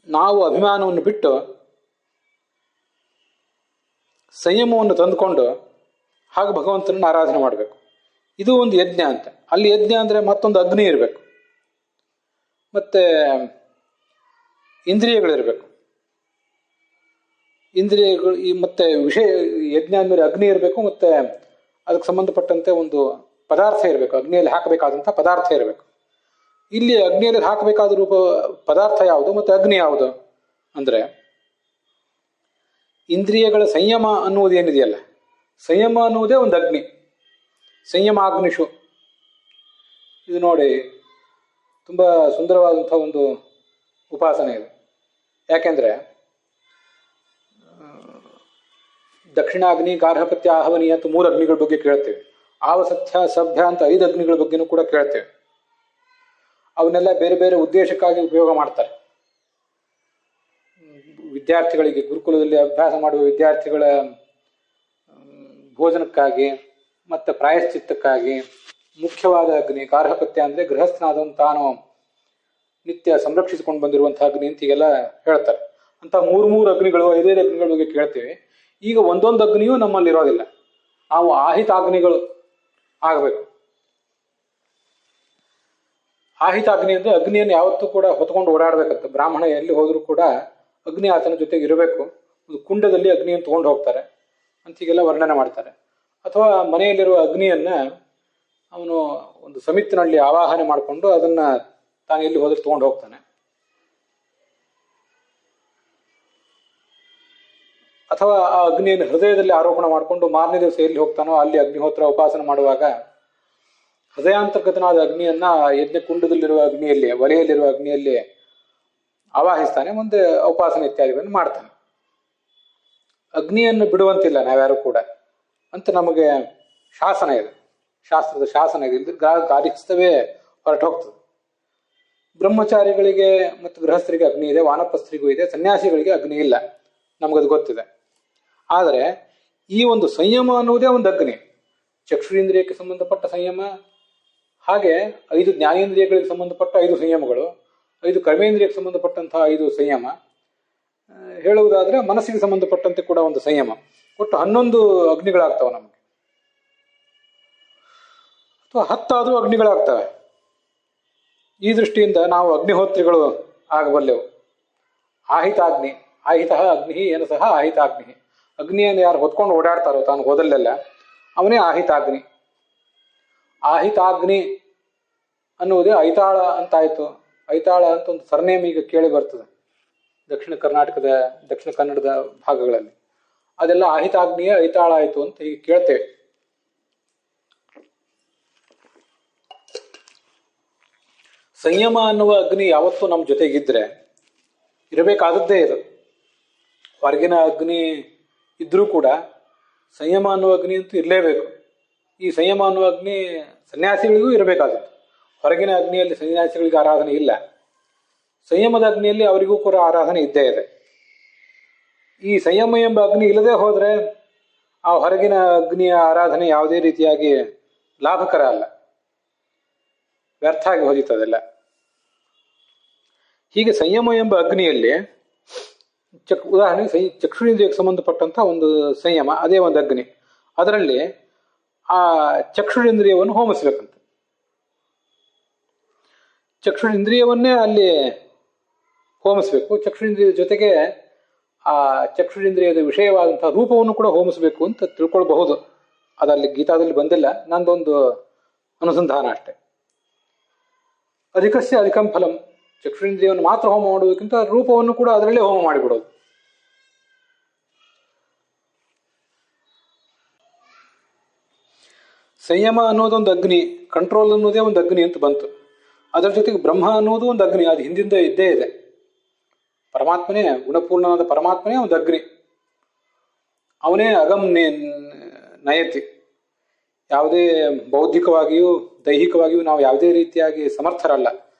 ನಾವು ಅಭಿಮಾನವನ್ನು ಬಿಟ್ಟು ಸಂಯಮವನ್ನು ತಂದುಕೊಂಡು ಹಾಗೆ ಭಗವಂತನನ್ನು ಆರಾಧನೆ ಮಾಡಬೇಕು. ಇದು ಒಂದು ಯಜ್ಞ ಅಂತ. ಅಲ್ಲಿ ಯಜ್ಞ ಅಂದರೆ ಮತ್ತೊಂದು ಅಗ್ನಿ ಇರಬೇಕು, ಮತ್ತೆ ಇಂದ್ರಿಯಗಳಿರಬೇಕು. ಇಂದ್ರಿಯಗಳು ಮತ್ತೆ ವಿಷಯ ಯಜ್ಞ ಅಂದಮೇಲೆ ಅಗ್ನಿ ಇರಬೇಕು, ಮತ್ತೆ ಅದಕ್ಕೆ ಸಂಬಂಧಪಟ್ಟಂತೆ ಒಂದು ಪದಾರ್ಥ ಇರಬೇಕು. ಅಗ್ನಿಯಲ್ಲಿ ಹಾಕಬೇಕಾದಂಥ ಪದಾರ್ಥ ಇರಬೇಕು. ಇಲ್ಲಿ ಅಗ್ನಿಯಲ್ಲಿ ಹಾಕಬೇಕಾದ ಪದಾರ್ಥ ಯಾವುದು ಮತ್ತು ಅಗ್ನಿ ಯಾವುದು ಅಂದರೆ, ಇಂದ್ರಿಯಗಳ ಸಂಯಮ ಅನ್ನುವುದು ಏನಿದೆಯಲ್ಲ, ಸಂಯಮ ಅನ್ನುವುದೇ ಒಂದು ಅಗ್ನಿ. ಸಂಯಮಾಗ್ನಿಷು, ಇದು ನೋಡಿ ತುಂಬ ಸುಂದರವಾದಂಥ ಒಂದು ಉಪಾಸನೆ ಇದು. ಯಾಕೆಂದರೆ ದಕ್ಷಿಣಾಗ್ನಿ, ಗಾರ್ಹಪತ್ಯ, ಆಹವನೀಯ ಅಂತ 3 ಅಗ್ನಿಗಳ ಬಗ್ಗೆ ಕೇಳ್ತೇವೆ. ಆವಸತ್ಯ, ಸಭ್ಯ ಅಂತ 5 ಅಗ್ನಿಗಳ ಬಗ್ಗೆನೂ ಕೂಡ ಕೇಳ್ತೇವೆ. ಅವನ್ನೆಲ್ಲ ಬೇರೆ ಬೇರೆ ಉದ್ದೇಶಕ್ಕಾಗಿ ಉಪಯೋಗ ಮಾಡ್ತಾರೆ. ವಿದ್ಯಾರ್ಥಿಗಳಿಗೆ, ಗುರುಕುಲದಲ್ಲಿ ಅಭ್ಯಾಸ ಮಾಡುವ ವಿದ್ಯಾರ್ಥಿಗಳ ಭೋಜನಕ್ಕಾಗಿ ಮತ್ತು ಪ್ರಾಯಶ್ಚಿತ್ತಕ್ಕಾಗಿ ಮುಖ್ಯವಾದ ಅಗ್ನಿ ಗಾರ್ಹಪತ್ಯ ಅಂದರೆ ಗೃಹಸ್ಥನಾದವನು ತಾನು ನಿತ್ಯ ಸಂರಕ್ಷಿಸಿಕೊಂಡು ಬಂದಿರುವಂತಹ ಅಗ್ನಿ ಅಂತ ಹೀಗೆಲ್ಲ ಹೇಳ್ತಾರೆ. ಅಂತ 3 ಅಗ್ನಿಗಳು, 5 ಅಗ್ನಿಗಳ ಬಗ್ಗೆ ಕೇಳ್ತೇವೆ. ಈಗ ಒಂದೊಂದು ಅಗ್ನಿಯೂ ನಮ್ಮಲ್ಲಿ ಇರೋದಿಲ್ಲ. ನಾವು ಆಹಿತಾಗ್ನಿಗಳು ಆಗಬೇಕು. ಆಹಿತಾಗ್ನಿ ಅಂದರೆ ಅಗ್ನಿಯನ್ನು ಯಾವತ್ತೂ ಕೂಡ ಹೊತ್ಕೊಂಡು ಓಡಾಡಬೇಕಂತ. ಬ್ರಾಹ್ಮಣ ಎಲ್ಲಿ ಹೋದರೂ ಕೂಡ ಅಗ್ನಿ ಆತನ ಜೊತೆಗೆ ಇರಬೇಕು. ಒಂದು ಕುಂಡದಲ್ಲಿ ಅಗ್ನಿಯನ್ನು ತೊಗೊಂಡು ಹೋಗ್ತಾರೆ ಅಂತ ಹೀಗೆಲ್ಲ ವರ್ಣನೆ ಮಾಡ್ತಾರೆ. ಅಥವಾ ಮನೆಯಲ್ಲಿರುವ ಅಗ್ನಿಯನ್ನು ಅವನು ಒಂದು ಸಮಿತಿನಲ್ಲಿ ಆವಾಹನೆ ಮಾಡಿಕೊಂಡು ಅದನ್ನು ತಾನು ಎಲ್ಲಿ ಹೋದ್ರೆ ತೊಗೊಂಡು ಹೋಗ್ತಾನೆ. ಅಥವಾ ಆ ಅಗ್ನಿಯನ್ನು ಹೃದಯದಲ್ಲಿ ಆರೋಪಣ ಮಾಡಿಕೊಂಡು ಮಾರನೇ ದಿವಸ ಎಲ್ಲಿ ಹೋಗ್ತಾನೋ ಅಲ್ಲಿ ಅಗ್ನಿಹೋತ್ರ ಉಪಾಸನೆ ಮಾಡುವಾಗ ಹೃದಯಾಂತರ್ಗತನಾದ ಅಗ್ನಿಯನ್ನ ಯಜ್ಞ ಕುಂಡದಲ್ಲಿರುವ ಅಗ್ನಿಯಲ್ಲಿ, ಒಲೆಯಲ್ಲಿರುವ ಅಗ್ನಿಯಲ್ಲಿ ಆವಾಹಿಸ್ತಾನೆ. ಮುಂದೆ ಉಪಾಸನೆ ಇತ್ಯಾದಿಗಳನ್ನು ಮಾಡ್ತಾನೆ. ಅಗ್ನಿಯನ್ನು ಬಿಡುವಂತಿಲ್ಲ ನಾವ್ಯಾರು ಕೂಡ ಅಂತ ನಮಗೆ ಶಾಸನ ಇದೆ, ಶಾಸ್ತ್ರದ ಶಾಸನ ಇದೆ. ಇಲ್ಲದ್ರೆ ಗಾಲಿಸ್ತವೇ ಹೊರಟು ಹೋಗ್ತದೆ. ಬ್ರಹ್ಮಚಾರಿಗಳಿಗೆ ಮತ್ತು ಗೃಹಸ್ಥರಿಗೆ ಅಗ್ನಿ ಇದೆ, ವಾನಪ್ರಸ್ಥರಿಗೂ ಇದೆ, ಸನ್ಯಾಸಿಗಳಿಗೆ ಅಗ್ನಿ ಇಲ್ಲ, ನಮಗದು ಗೊತ್ತಿದೆ. ಆದರೆ ಈ ಒಂದು ಸಂಯಮ ಅನ್ನುವುದೇ ಒಂದು ಅಗ್ನಿ. ಚಕ್ಷುರೇಂದ್ರಿಯಕ್ಕೆ ಸಂಬಂಧಪಟ್ಟ ಸಂಯಮ, ಹಾಗೆ 5 ಜ್ಞಾನೇಂದ್ರಿಯಗಳಿಗೆ ಸಂಬಂಧಪಟ್ಟ 5 ಸಂಯಮಗಳು, 5 ಕರ್ಮೇಂದ್ರಿಯಕ್ಕೆ ಸಂಬಂಧಪಟ್ಟಂತಹ 5 ಸಂಯಮ, ಹೇಳುವುದಾದ್ರೆ ಮನಸ್ಸಿಗೆ ಸಂಬಂಧಪಟ್ಟಂತೆ ಕೂಡ ಒಂದು ಸಂಯಮ. ಒಟ್ಟು 11 ಅಗ್ನಿಗಳಾಗ್ತವೆ ನಮಗೆ, ಅಥವಾ 10 ಅಗ್ನಿಗಳಾಗ್ತವೆ. ಈ ದೃಷ್ಟಿಯಿಂದ ನಾವು ಅಗ್ನಿಹೋತ್ರಿಗಳು ಆಗಬಲ್ಲೆವು. ಆಹಿತಾಗ್ನಿ, ಆಹಿತ ಅಗ್ನಿ ಏನು ಸಹ ಆಹಿತಾಗ್ನಿ. ಅಗ್ನಿಯನ್ನು ಯಾರು ಹೊತ್ಕೊಂಡು ಓಡಾಡ್ತಾರೋ ತಾನು ಹೋದಲ್ಲೆಲ್ಲ ಅವನೇ ಆಹಿತಾಗ್ನಿ. ಆಹಿತಾಗ್ನಿ ಅನ್ನುವುದೇ ಐತಾಳ ಅಂತಾಯ್ತು. ಐತಾಳ ಅಂತ ಒಂದು ಸರ್ನೇಮ್ ಈಗ ಕೇಳಿ ಬರ್ತದೆ ದಕ್ಷಿಣ ಕನ್ನಡದ ಭಾಗಗಳಲ್ಲಿ. ಅದೆಲ್ಲ ಆಹಿತಾಗ್ನಿಯೇ ಐತಾಳ ಆಯಿತು ಅಂತ ಈಗ ಕೇಳ್ತೇವೆ. ಸಂಯಮ ಅನ್ನುವ ಅಗ್ನಿ ಯಾವತ್ತೂ ನಮ್ಮ ಜೊತೆಗಿದ್ರೆ ಇರಬೇಕಾದದ್ದೇ ಇದು. ಹೊರಗಿನ ಅಗ್ನಿ ಇದ್ರೂ ಕೂಡ ಸಂಯಮ ಅನ್ನುವ ಅಗ್ನಿ ಅಂತೂ ಇರಲೇಬೇಕು. ಈ ಸಂಯಮ ಅನ್ನುವ ಅಗ್ನಿ ಸನ್ಯಾಸಿಗಳಿಗೂ ಇರಬೇಕಾದದ್ದು. ಹೊರಗಿನ ಅಗ್ನಿಯಲ್ಲಿ ಸನ್ಯಾಸಿಗಳಿಗೆ ಆರಾಧನೆ ಇಲ್ಲ, ಸಂಯಮದ ಅಗ್ನಿಯಲ್ಲಿ ಅವರಿಗೂ ಕೂಡ ಆರಾಧನೆ ಇದ್ದೇ ಇದೆ. ಈ ಸಂಯಮ ಎಂಬ ಅಗ್ನಿ ಇಲ್ಲದೆ ಹೋದರೆ ಆ ಹೊರಗಿನ ಅಗ್ನಿಯ ಆರಾಧನೆ ಯಾವುದೇ ರೀತಿಯಾಗಿ ಲಾಭಕರ ಅಲ್ಲ, ವ್ಯರ್ಥ ಆಗಿ ಹೋದಿತ್ತದೆಲ್ಲ. ಹೀಗೆ ಸಂಯಮ ಎಂಬ ಅಗ್ನಿಯಲ್ಲಿ ಉದಾಹರಣೆಗೆ ಚಕ್ಷುರೇಂದ್ರಿಯಕ್ಕೆ ಸಂಬಂಧಪಟ್ಟಂತ ಒಂದು ಸಂಯಮ, ಅದೇ ಒಂದು ಅಗ್ನಿ. ಅದರಲ್ಲಿ ಆ ಚಕ್ಷುರೇಂದ್ರಿಯವನ್ನು ಹೋಮಿಸ್ಬೇಕಂತ. ಚಕ್ಷುರೇಂದ್ರಿಯವನ್ನೇ ಅಲ್ಲಿ ಹೋಮಿಸ್ಬೇಕು. ಚಕ್ಷುರೇಂದ್ರಿಯದ ಜೊತೆಗೆ ಆ ಚಕ್ಷುರೇಂದ್ರಿಯದ ವಿಷಯವಾದಂತಹ ರೂಪವನ್ನು ಕೂಡ ಹೋಮಿಸಬೇಕು ಅಂತ ತಿಳ್ಕೊಳ್ಬಹುದು. ಅದಲ್ಲಿ ಗೀತಾದಲ್ಲಿ ಬಂದಿಲ್ಲ, ನಂದೊಂದು ಅನುಸಂಧಾನ ಅಷ್ಟೆ. ಅಧಿಕಸ್ಯ ಅಧಿಕಂ ಫಲಂ. ಚಕ್ಷುರೇಂದ್ರಿಯವನ್ನು ಮಾತ್ರ ಹೋಮ ಮಾಡುವುದಕ್ಕಿಂತ ರೂಪವನ್ನು ಕೂಡ ಅದರಲ್ಲೇ ಹೋಮ ಮಾಡಿಬಿಡೋದು. ಸಂಯಮ ಅನ್ನೋದೊಂದು ಅಗ್ನಿ, ಕಂಟ್ರೋಲ್ ಅನ್ನೋದೇ ಒಂದು ಅಗ್ನಿ ಅಂತ ಬಂತು. ಅದರ ಜೊತೆಗೆ ಬ್ರಹ್ಮ ಅನ್ನೋದು ಒಂದು ಅಗ್ನಿ, ಅದು ಹಿಂದಿಂದ ಇದ್ದೇ ಇದೆ. ಪರಮಾತ್ಮನೇ, ಗುಣಪೂರ್ಣವಾದ ಪರಮಾತ್ಮನೇ ಒಂದು ಅಗ್ನಿ. ಅವನೇ ಅಗಮ್ ನಯತಿ. ಯಾವುದೇ ಬೌದ್ಧಿಕವಾಗಿಯೂ ದೈಹಿಕವಾಗಿಯೂ ನಾವು ಯಾವುದೇ ರೀತಿಯಾಗಿ ಸಮರ್ಥರಲ್ಲ.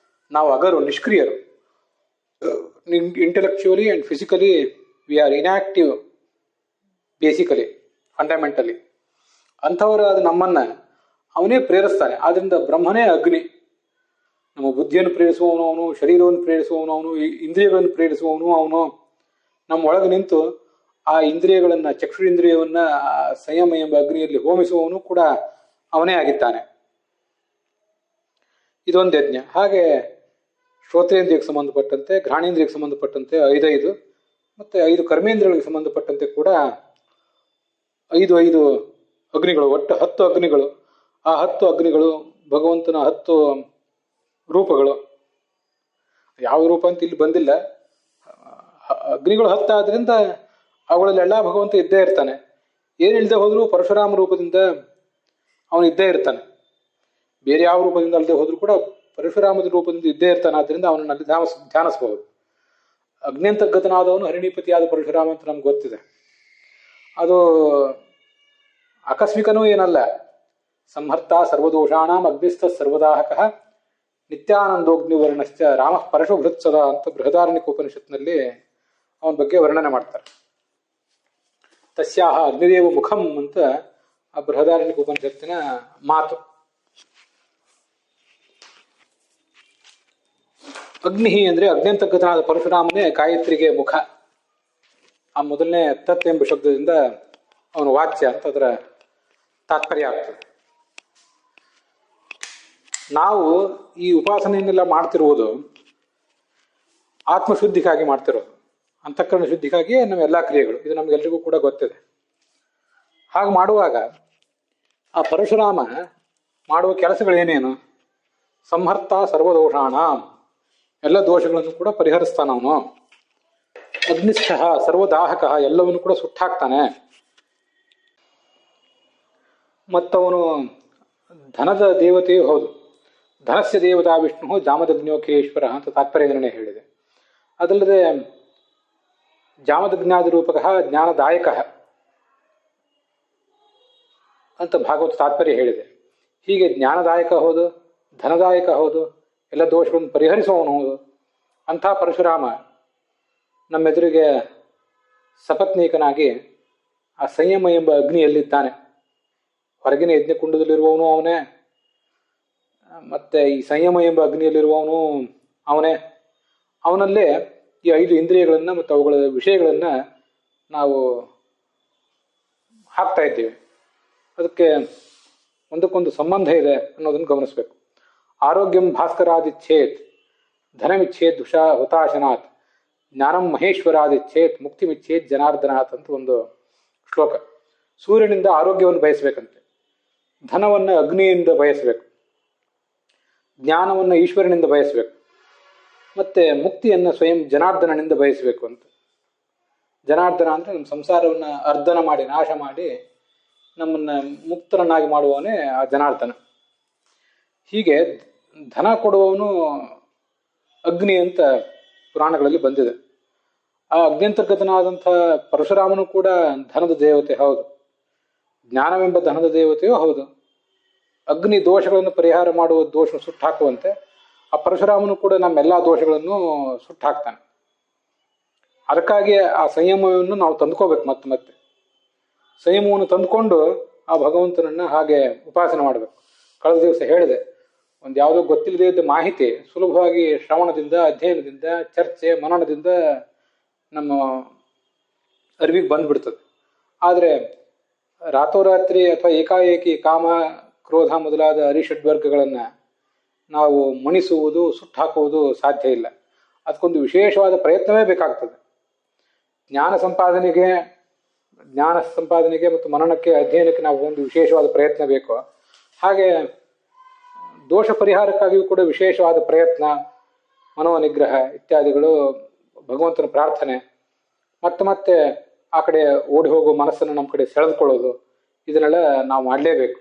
ನಾವು ಅಗರು, ನಿಷ್ಕ್ರಿಯರು. Intellectually and physically we are inactive, basically, fundamentally. ಅಂಥವರು ಅದು ನಮ್ಮನ್ನು ಅವನೇ ಪ್ರೇರಿಸ್ತಾನೆ. ಆದ್ದರಿಂದ ಬ್ರಹ್ಮನೇ ಅಗ್ನಿ. ನಮ್ಮ ಬುದ್ಧಿಯನ್ನು ಪ್ರೇರಿಸುವವನು ಅವನು, ಶರೀರವನ್ನು ಪ್ರೇರಿಸುವವನು ಅವನು, ಇಂದ್ರಿಯಗಳನ್ನು ಪ್ರೇರಿಸುವವನು ಅವನು. ನಮ್ಮ ಒಳಗೆ ನಿಂತು ಆ ಇಂದ್ರಿಯಗಳನ್ನು, ಚಕ್ಷುರೇಂದ್ರಿಯವನ್ನು ಸಂಯಮ ಎಂಬ ಅಗ್ನಿಯಲ್ಲಿ ಹೋಮಿಸುವವನು ಕೂಡ ಅವನೇ ಆಗಿದ್ದಾನೆ. ಇದೊಂದು ಯಜ್ಞ. ಹಾಗೆ ಶ್ರೋತ್ರೇಂದ್ರಿಯಕ್ಕೆ ಸಂಬಂಧಪಟ್ಟಂತೆ, ಘ್ರಾಣೇಂದ್ರಿಯಕ್ಕೆ ಸಂಬಂಧಪಟ್ಟಂತೆ 5 ಮತ್ತು 5 ಕರ್ಮೇಂದ್ರಿಯಗಳಿಗೆ ಸಂಬಂಧಪಟ್ಟಂತೆ ಕೂಡ 5 ಅಗ್ನಿಗಳು, ಒಟ್ಟು 10 ಅಗ್ನಿಗಳು. ಆ 10 ಅಗ್ನಿಗಳು ಭಗವಂತನ 10 ರೂಪಗಳು. ಯಾವ ರೂಪ ಅಂತ ಇಲ್ಲಿ ಬಂದಿಲ್ಲ. ಅಗ್ನಿಗಳು 10 ಆದ್ರಿಂದ ಅವುಗಳಲ್ಲೆಲ್ಲ ಭಗವಂತ ಇದ್ದೇ ಇರ್ತಾನೆ. ಏನಿಲ್ಲದೆ ಹೋದರೂ ಪರಶುರಾಮ ರೂಪದಿಂದ ಅವನು ಇದ್ದೇ ಇರ್ತಾನೆ. ಬೇರೆ ಯಾವ ರೂಪದಿಂದ ಅಲ್ಲದೆ ಹೋದ್ರೂ ಕೂಡ ಪರಶುರಾಮದ ರೂಪದಿಂದ ಇದ್ದೇ ಇರ್ತಾನೆ. ಆದ್ದರಿಂದ ಅವನನ್ನು ಅಲ್ಲಿ ಧ್ಯಾನಿಸಬಹುದು. ಅಗ್ನ್ಯಂತರ್ಗತನಾದವನು ಹರಿಣೀಪತಿಯಾದ ಪರಶುರಾಮ ಅಂತ ನಮ್ಗೆ ಗೊತ್ತಿದೆ. ಅದು ಆಕಸ್ಮಿಕನೂ ಏನಲ್ಲ. ಸಂಹರ್ತ ಸರ್ವದೋಷಾಣಾಂ ಅಗ್ನಿಸ್ಥ ಸರ್ವದಾಹಕಃ ನಿತ್ಯಾನಂದೋಗ್ನಿವರ್ಣಶ್ಚ ರಾಮ ಪರಶುಭೃತ್ಸದ ಅಂತ ಬೃಹದಾರಣ್ಯಕ ಉಪನಿಷತ್ನಲ್ಲಿ ಅವನ ಬಗ್ಗೆ ವರ್ಣನೆ ಮಾಡ್ತಾರೆ. ತಸ್ಯಾಹ ಅಗ್ನಿದೇವ ಮುಖಂ ಅಂತ ಆ ಬೃಹದಾರಣ್ಯಕ ಉಪನಿಷತ್ತಿನ ಮಾತು. ಅಗ್ನಿ ಅಂದರೆ ಅಗ್ನ್ಯಂತರ್ಗತನಾದ ಪರಶುರಾಮನೇ ಗಾಯತ್ರಿಗೆ ಮುಖ. ಆ ಮೊದಲನೇ ತತ್ ಎಂಬ ಶಬ್ದದಿಂದ ಅವನು ವಾಚ್ಯ ಅಂತ ಅದರ ತಾತ್ಪರ್ಯ ಆಗ್ತದೆ. ನಾವು ಈ ಉಪಾಸನೆಯನ್ನೆಲ್ಲ ಮಾಡ್ತಿರುವುದು ಆತ್ಮಶುದ್ಧಿಗಾಗಿ ಮಾಡ್ತಿರೋದು, ಅಂತಃಕರಣ ಶುದ್ಧಿಗಾಗಿಯೇ ನಮ್ಮೆಲ್ಲ ಕ್ರಿಯೆಗಳು. ಇದು ನಮಗೆಲ್ಲರಿಗೂ ಕೂಡ ಗೊತ್ತಿದೆ. ಹಾಗೆ ಮಾಡುವಾಗ ಆ ಪರಶುರಾಮ ಮಾಡುವ ಕೆಲಸಗಳೇನೇನು? ಸಂಹರ್ತ ಸರ್ವದೋಷಾಣ, ಎಲ್ಲ ದೋಷಗಳನ್ನು ಕೂಡ ಪರಿಹರಿಸ್ತಾನ ಅವನು. ಅಗ್ನಿಷ್ಠ ಸರ್ವದಾಹಕ, ಎಲ್ಲವನ್ನು ಕೂಡ ಸುಟ್ಟಾಕ್ತಾನೆ. ಮತ್ತವನು ಧನದ ದೇವತೆಯೂ ಹೌದು. ಧನಸ್ಯ ದೇವತಾ ವಿಷ್ಣು ಜಾಮದಗ್ನ್ಯೋಖೇಶ್ವರ ಅಂತ ತಾತ್ಪರ್ಯ ನಿರ್ಣಯ ಹೇಳಿದೆ. ಅದಲ್ಲದೆ ಜಾಮದಗ್ನಾದಿ ರೂಪಕ ಜ್ಞಾನದಾಯಕ ಅಂತ ಭಾಗವತ ತಾತ್ಪರ್ಯ ಹೇಳಿದೆ. ಹೀಗೆ ಜ್ಞಾನದಾಯಕ ಹೌದು, ಧನದಾಯಕ ಹೌದು, ಎಲ್ಲ ದೋಷಗಳನ್ನು ಪರಿಹರಿಸುವವನು ಹೌದು. ಅಂಥ ಪರಶುರಾಮ ನಮ್ಮೆದುರಿಗೆ ಸಪತ್ನೀಕನಾಗಿ ಆ ಸಂಯಮ ಎಂಬ ಅಗ್ನಿಯಲ್ಲಿದ್ದಾನೆ. ಹೊರಗಿನ ಯಜ್ಞಕುಂಡದಲ್ಲಿರುವವನು ಅವನೇ, ಮತ್ತೆ ಈ ಸಂಯಮ ಎಂಬ ಅಗ್ನಿಯಲ್ಲಿರುವವನು ಅವನೇ. ಅವನಲ್ಲೇ ಈ 5 ಇಂದ್ರಿಯಗಳನ್ನು ಮತ್ತು ಅವುಗಳ ವಿಷಯಗಳನ್ನು ನಾವು ಹಾಕ್ತಾ ಇದ್ದೀವಿ. ಅದಕ್ಕೆ ಒಂದಕ್ಕೊಂದು ಸಂಬಂಧ ಇದೆ ಅನ್ನೋದನ್ನು ಗಮನಿಸಬೇಕು. ಆರೋಗ್ಯಂ ಭಾಸ್ಕರಾದಿಚ್ಛೇತ್ ಧನಮಿಚ್ಛೇತ್ ಹುತಾಶನಾಥ್ ಜ್ಞಾನಂ ಮಹೇಶ್ವರಾದಿಚ್ಛೇತ್ ಮುಕ್ತಿಮಿಚ್ಛೇತ್ ಜನಾರ್ದನಾಥ್ ಅಂತ ಒಂದು ಶ್ಲೋಕ. ಸೂರ್ಯನಿಂದ ಆರೋಗ್ಯವನ್ನು ಬಯಸಬೇಕಂತೆ, ಧನವನ್ನು ಅಗ್ನಿಯಿಂದ ಬಯಸಬೇಕು, ಜ್ಞಾನವನ್ನು ಈಶ್ವರನಿಂದ ಬಯಸಬೇಕು, ಮತ್ತೆ ಮುಕ್ತಿಯನ್ನು ಸ್ವಯಂ ಜನಾರ್ದನನಿಂದ ಬಯಸಬೇಕು ಅಂತ. ಜನಾರ್ದನ ಅಂದರೆ ನಮ್ಮ ಸಂಸಾರವನ್ನು ಅರ್ಧನ ಮಾಡಿ ನಾಶ ಮಾಡಿ ನಮ್ಮನ್ನು ಮುಕ್ತರನ್ನಾಗಿ ಮಾಡುವವನೇ ಆ ಜನಾರ್ದನ. ಹೀಗೆ ಧನ ಕೊಡುವವನು ಅಗ್ನಿ ಅಂತ ಪುರಾಣಗಳಲ್ಲಿ ಬಂದಿದೆ. ಆ ಅಗ್ನ್ಯಂತರ್ಗತನಾದಂಥ ಪರಶುರಾಮನು ಕೂಡ ಧನದ ದೇವತೆ ಹೌದು, ಜ್ಞಾನವೆಂಬ ಧನದ ದೇವತೆಯೂ ಹೌದು. ಅಗ್ನಿ ದೋಷಗಳನ್ನು ಪರಿಹಾರ ಮಾಡುವ ದೋಷ ಸುಟ್ಟಾಕುವಂತೆ ಆ ಪರಶುರಾಮನು ಕೂಡ ನಮ್ಮೆಲ್ಲ ದೋಷಗಳನ್ನು ಸುಟ್ಟಾಕ್ತಾನೆ. ಅದಕ್ಕಾಗಿ ಆ ಸಂಯಮವನ್ನು ನಾವು ತಂದ್ಕೋಬೇಕು. ಮತ್ತೆ ಮತ್ತೆ ಸಂಯಮವನ್ನು ತಂದುಕೊಂಡು ಆ ಭಗವಂತನನ್ನು ಹಾಗೆ ಉಪಾಸನೆ ಮಾಡಬೇಕು. ಕಳೆದ ದಿವಸ ಹೇಳಿದೆ, ಒಂದು ಯಾವುದೋ ಗೊತ್ತಿಲ್ಲದೇ ಇದ್ದ ಮಾಹಿತಿ ಸುಲಭವಾಗಿ ಶ್ರವಣದಿಂದ, ಅಧ್ಯಯನದಿಂದ, ಚರ್ಚೆ, ಮನನದಿಂದ ನಮ್ಮ ಅರಿವಿಗೆ ಬಂದ್ಬಿಡ್ತದೆ. ಆದರೆ ರಾತ್ರೋರಾತ್ರಿ ಅಥವಾ ಏಕಾಏಕಿ ಕಾಮ, ಕ್ರೋಧ ಮೊದಲಾದ ಅರಿಷಡ್ವರ್ಗಗಳನ್ನು ನಾವು ಮಣಿಸುವುದು, ಸುಟ್ಟಾಕುವುದು ಸಾಧ್ಯ ಇಲ್ಲ. ಅದಕ್ಕೊಂದು ವಿಶೇಷವಾದ ಪ್ರಯತ್ನವೇ ಬೇಕಾಗ್ತದೆ. ಜ್ಞಾನ ಸಂಪಾದನೆಗೆ ಮತ್ತು ಮನನಕ್ಕೆ, ಅಧ್ಯಯನಕ್ಕೆ ನಾವು ಒಂದು ವಿಶೇಷವಾದ ಪ್ರಯತ್ನ ಬೇಕು. ಹಾಗೆ ದೋಷ ಪರಿಹಾರಕ್ಕಾಗಿಯೂ ಕೂಡ ವಿಶೇಷವಾದ ಪ್ರಯತ್ನ, ಮನೋನಿಗ್ರಹ ಇತ್ಯಾದಿಗಳು, ಭಗವಂತನ ಪ್ರಾರ್ಥನೆ, ಮತ್ತೆ ಮತ್ತೆ ಆ ಕಡೆ ಓಡಿ ಹೋಗುವ ಮನಸ್ಸನ್ನು ನಮ್ಮ ಕಡೆ ಸೆಳೆದುಕೊಳ್ಳೋದು, ಇದನ್ನೆಲ್ಲ ನಾವು ಮಾಡಲೇಬೇಕು.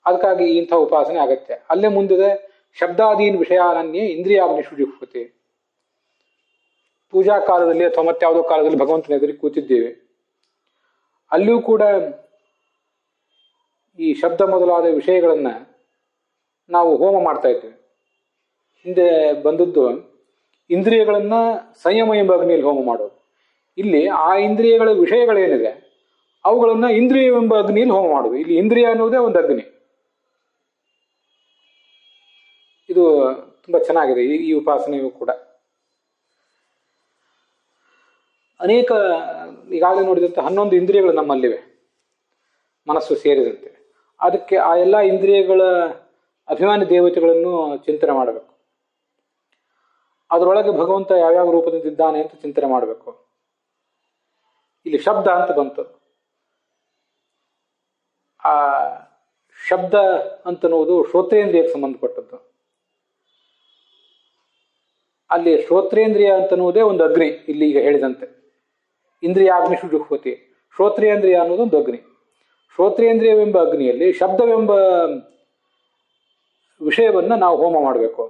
ಅದಕ್ಕಾಗಿ ಇಂಥ ಉಪಾಸನೆ ಅಗತ್ಯ. ಅಲ್ಲೇ ಮುಂದಿದೆ ಶಬ್ದಾದೀನ್ ವಿಷಯಾನನ್ಯೇ ಇಂದ್ರಿಯಾಗ್ನಿಷು ಜುಹ್ವತಿ. ಪೂಜಾ ಕಾಲದಲ್ಲಿ ಅಥವಾ ಮತ್ಯಾವುದೋ ಕಾಲದಲ್ಲಿ ಭಗವಂತನ ಎದುರಿಗೆ ಕೂತಿದ್ದೇವೆ, ಅಲ್ಲಿಯೂ ಕೂಡ ಈ ಶಬ್ದ ಮೊದಲಾದ ವಿಷಯಗಳನ್ನು ನಾವು ಹೋಮ ಮಾಡ್ತಾ ಇದ್ದೇವೆ. ಹಿಂದೆ ಬಂದದ್ದು ಇಂದ್ರಿಯಗಳನ್ನು ಸಂಯಮ ಎಂಬ ಅಗ್ನಿಯಲ್ಲಿ ಹೋಮ ಮಾಡೋದು. ಇಲ್ಲಿ ಆ ಇಂದ್ರಿಯಗಳ ವಿಷಯಗಳೇನಿದೆ ಅವುಗಳನ್ನು ಇಂದ್ರಿಯವೆಂಬ ಅಗ್ನಿಯಲ್ಲಿ ಹೋಮ ಮಾಡೋದು. ಇಲ್ಲಿ ಇಂದ್ರಿಯ ಅನ್ನೋದೇ ಒಂದು ಅಗ್ನಿ. ಇದು ತುಂಬಾ ಚೆನ್ನಾಗಿದೆ ಈ ಉಪಾಸನೆಯೂ ಕೂಡ. ಅನೇಕ ಈಗಾಗಲೇ ನೋಡಿದಂಥ 11 ಇಂದ್ರಿಯಗಳು ನಮ್ಮಲ್ಲಿವೆ, ಮನಸ್ಸು ಸೇರಿದಂತೆ. ಅದಕ್ಕೆ ಆ ಎಲ್ಲ ಇಂದ್ರಿಯಗಳ ಅಭಿಮಾನಿ ದೇವತೆಗಳನ್ನು ಚಿಂತನೆ ಮಾಡಬೇಕು. ಅದರೊಳಗೆ ಭಗವಂತ ಯಾವ್ಯಾವ ರೂಪದಿಂದಿದ್ದಾನೆ ಅಂತ ಚಿಂತನೆ ಮಾಡಬೇಕು. ಇಲ್ಲಿ ಶಬ್ದ ಅಂತ ಬಂತು. ಆ ಶಬ್ದ ಅಂತನ್ನುವುದು ಶ್ರೋತ್ರೇಂದ್ರಿಯಕ್ಕೆ ಸಂಬಂಧಪಟ್ಟದ್ದು. ಅಲ್ಲಿ ಶ್ರೋತ್ರೇಂದ್ರಿಯ ಅಂತನ್ನುವುದೇ ಒಂದು ಅಗ್ನಿ. ಇಲ್ಲಿ ಈಗ ಹೇಳಿದಂತೆ ಇಂದ್ರಿಯಾಗ್ನಿಷು ಜುಹ್ವತಿ, ಶ್ರೋತ್ರೇಂದ್ರಿಯ ಅನ್ನೋದು ಒಂದು ಅಗ್ನಿ. ಶ್ರೋತ್ರೇಂದ್ರಿಯವೆಂಬ ಅಗ್ನಿಯಲ್ಲಿ ಶಬ್ದವೆಂಬ ವಿಷಯವನ್ನು ನಾವು ಹೋಮ ಮಾಡಬೇಕು.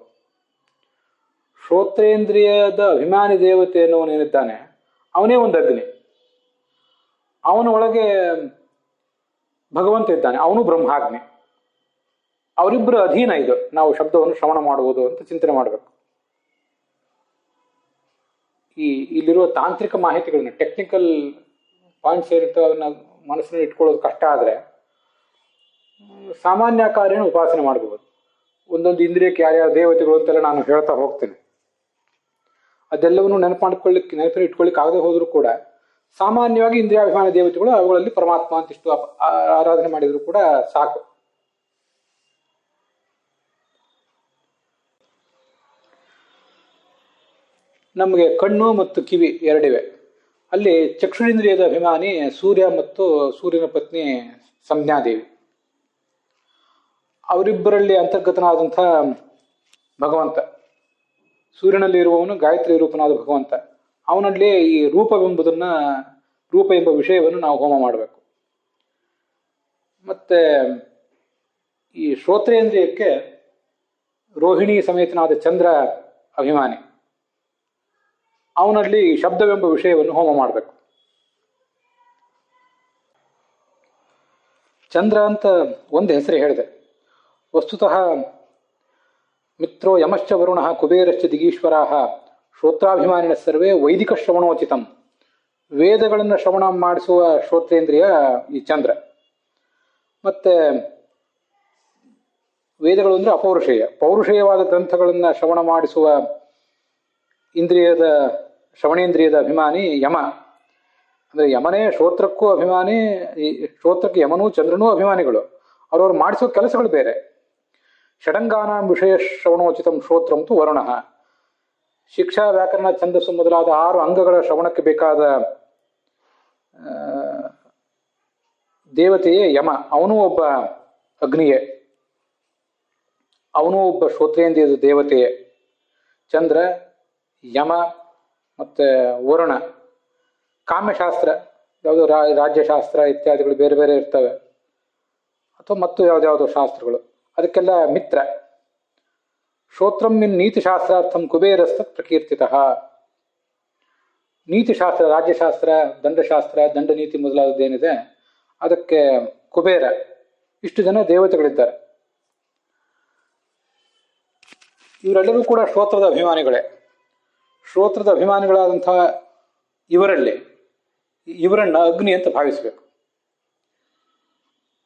ಶ್ರೋತ್ರೇಂದ್ರಿಯದ ಅಭಿಮಾನಿ ದೇವತೆ ಅನ್ನೋನೇನಿದ್ದಾನೆ ಅವನೇ ಒಂದು ಅಗ್ನಿ. ಅವನ ಒಳಗೆ ಭಗವಂತ ಇದ್ದಾನೆ, ಅವನು ಬ್ರಹ್ಮಾಗ್ನಿ. ಅವರಿಬ್ಬರ ಅಧೀನ ಇದು ನಾವು ಶಬ್ದವನ್ನು ಶ್ರವಣ ಮಾಡುವುದು ಅಂತ ಚಿಂತನೆ ಮಾಡಬೇಕು. ಇಲ್ಲಿರುವ ತಾಂತ್ರಿಕ ಮಾಹಿತಿಗಳನ್ನ, ಟೆಕ್ನಿಕಲ್ ಪಾಯಿಂಟ್ಸ್ ಏನಿರ್ತವೆ ಅವನ್ನ ಮನಸ್ಸಿನಲ್ಲಿ ಇಟ್ಕೊಳ್ಳೋದು ಕಷ್ಟ. ಆದರೆ ಸಾಮಾನ್ಯ ಕಾರ್ಯನ ಉಪಾಸನೆ ಮಾಡಬಹುದು. ಒಂದೊಂದು ಇಂದ್ರಿಯಕ್ಕೆ ಯಾರ್ಯಾವ ದೇವತೆಗಳು ಅಂತೆಲ್ಲ ನಾನು ಹೇಳ್ತಾ ಹೋಗ್ತೇನೆ. ಅದೆಲ್ಲವನ್ನು ನೆನಪಿನ ಇಟ್ಕೊಳ್ಳಿಕ್ಕೆ ಆಗದೆ ಹೋದರೂ ಕೂಡ ಸಾಮಾನ್ಯವಾಗಿ ಇಂದ್ರಿಯಾಭಿಮಾನ ದೇವತೆಗಳು, ಅವುಗಳಲ್ಲಿ ಪರಮಾತ್ಮ ಅಂತಿಷ್ಟು ಆರಾಧನೆ ಮಾಡಿದ್ರು ಕೂಡ ಸಾಕು. ನಮಗೆ ಕಣ್ಣು ಮತ್ತು ಕಿವಿ ಎರಡಿವೆ. ಅಲ್ಲಿ ಚಕ್ಷುರಿಂದ್ರಿಯದ ಅಭಿಮಾನಿ ಸೂರ್ಯ ಮತ್ತು ಸೂರ್ಯನ ಪತ್ನಿ ಸಂಜ್ಞಾದೇವಿ. ಅವರಿಬ್ಬರಲ್ಲಿ ಅಂತರ್ಗತನಾದಂಥ ಭಗವಂತ, ಸೂರ್ಯನಲ್ಲಿ ಇರುವವನು ಗಾಯತ್ರಿ ರೂಪನಾದ ಭಗವಂತ. ಅವನಲ್ಲಿ ಈ ರೂಪ ಎಂಬ ವಿಷಯವನ್ನು ನಾವು ಹೋಮ ಮಾಡಬೇಕು. ಮತ್ತೆ ಈ ಶ್ರೋತ್ರೇಂದ್ರಿಯಕ್ಕೆ ರೋಹಿಣಿ ಸಮೇತನಾದ ಚಂದ್ರ ಅಭಿಮಾನಿ. ಅವನಲ್ಲಿ ಶಬ್ದವೆಂಬ ವಿಷಯವನ್ನು ಹೋಮ ಮಾಡಬೇಕು. ಚಂದ್ರ ಅಂತ ಒಂದು ಹೆಸರು ಹೇಳಿದೆ. ವಸ್ತುತಃ ಮಿತ್ರೋ ಯಮಶ್ಚ ವರುಣ ಕುಬೇರಶ್ಚ ದಿಗೀಶ್ವರಾ ಶ್ರೋತ್ರಾಭಿಮಾನಿನ ಸರ್ವೇ ವೈದಿಕ ಶ್ರವಣೋಚಿತಂ ವೇದಗಳನ್ನು ಶ್ರವಣ ಮಾಡಿಸುವ ಶ್ರೋತ್ರೇಂದ್ರಿಯ ಈ ಚಂದ್ರ. ಮತ್ತೆ ವೇದಗಳು ಅಂದರೆ ಅಪೌರುಷೇಯ, ಪೌರುಷೇಯವಾದ ಗ್ರಂಥಗಳನ್ನು ಶ್ರವಣ ಮಾಡಿಸುವ ಇಂದ್ರಿಯದ ಶ್ರವಣೇಂದ್ರಿಯದ ಅಭಿಮಾನಿ ಯಮ. ಅಂದರೆ ಯಮನೇ ಶ್ರೋತ್ರಕ್ಕೂ ಅಭಿಮಾನಿ, ಈ ಶ್ರೋತ್ರಕ್ಕೆ ಯಮನೂ ಚಂದ್ರನೂ ಅಭಿಮಾನಿಗಳು. ಅವ್ರವ್ರು ಮಾಡಿಸೋ ಕೆಲಸಗಳು ಬೇರೆ. ಷಡಂಗಾನಾಂ ವಿಷಯ ಶ್ರವಣೋಚಿತಂ ಶ್ರೋತ್ರಂತು ವರುಣ. ಶಿಕ್ಷಾ, ವ್ಯಾಕರಣ, ಛಂದಸ್ಸು ಮೊದಲಾದ 6 ಅಂಗಗಳ ಶ್ರವಣಕ್ಕೆ ಬೇಕಾದ ದೇವತೆಯೇ ಯಮ. ಅವನೂ ಒಬ್ಬ ಅಗ್ನಿಯೇ, ಅವನೂ ಒಬ್ಬ ಶ್ರೋತ್ರೇಂದ್ರಿಯದ ದೇವತೆಯೇ. ಚಂದ್ರ, ಯಮ ಮತ್ತು ವರುಣ. ಕಾಮ್ಯಶಾಸ್ತ್ರ, ಯಾವುದೋ ರಾಜ್ಯಶಾಸ್ತ್ರ ಇತ್ಯಾದಿಗಳು ಬೇರೆ ಬೇರೆ ಇರ್ತವೆ, ಅಥವಾ ಮತ್ತು ಯಾವುದ್ಯಾವುದೋ ಶಾಸ್ತ್ರಗಳು, ಅದಕ್ಕೆಲ್ಲ ಮಿತ್ರ. ಶ್ರೋತ್ರಂ ನಿನ್ ನೀತಿಶಾಸ್ತ್ರಾರ್ಥಂ ಕುಬೇರಸ್ತತ್ ಪ್ರಕೀರ್ತಿತಃ. ನೀತಿಶಾಸ್ತ್ರ, ರಾಜ್ಯಶಾಸ್ತ್ರ, ದಂಡಶಾಸ್ತ್ರ, ದಂಡನೀತಿ ಮೊದಲಾದದ್ದೇನಿದೆ ಅದಕ್ಕೆ ಕುಬೇರ. ಇಷ್ಟು ಜನ ದೇವತೆಗಳಿದ್ದಾರೆ. ಇವರೆಲ್ಲರೂ ಕೂಡ ಶ್ರೋತ್ರದ ಅಭಿಮಾನಿಗಳೇ. ಶ್ರೋತ್ರದ ಅಭಿಮಾನಿಗಳಾದಂತಹ ಇವರನ್ನು ಅಗ್ನಿ ಅಂತ ಭಾವಿಸಬೇಕು.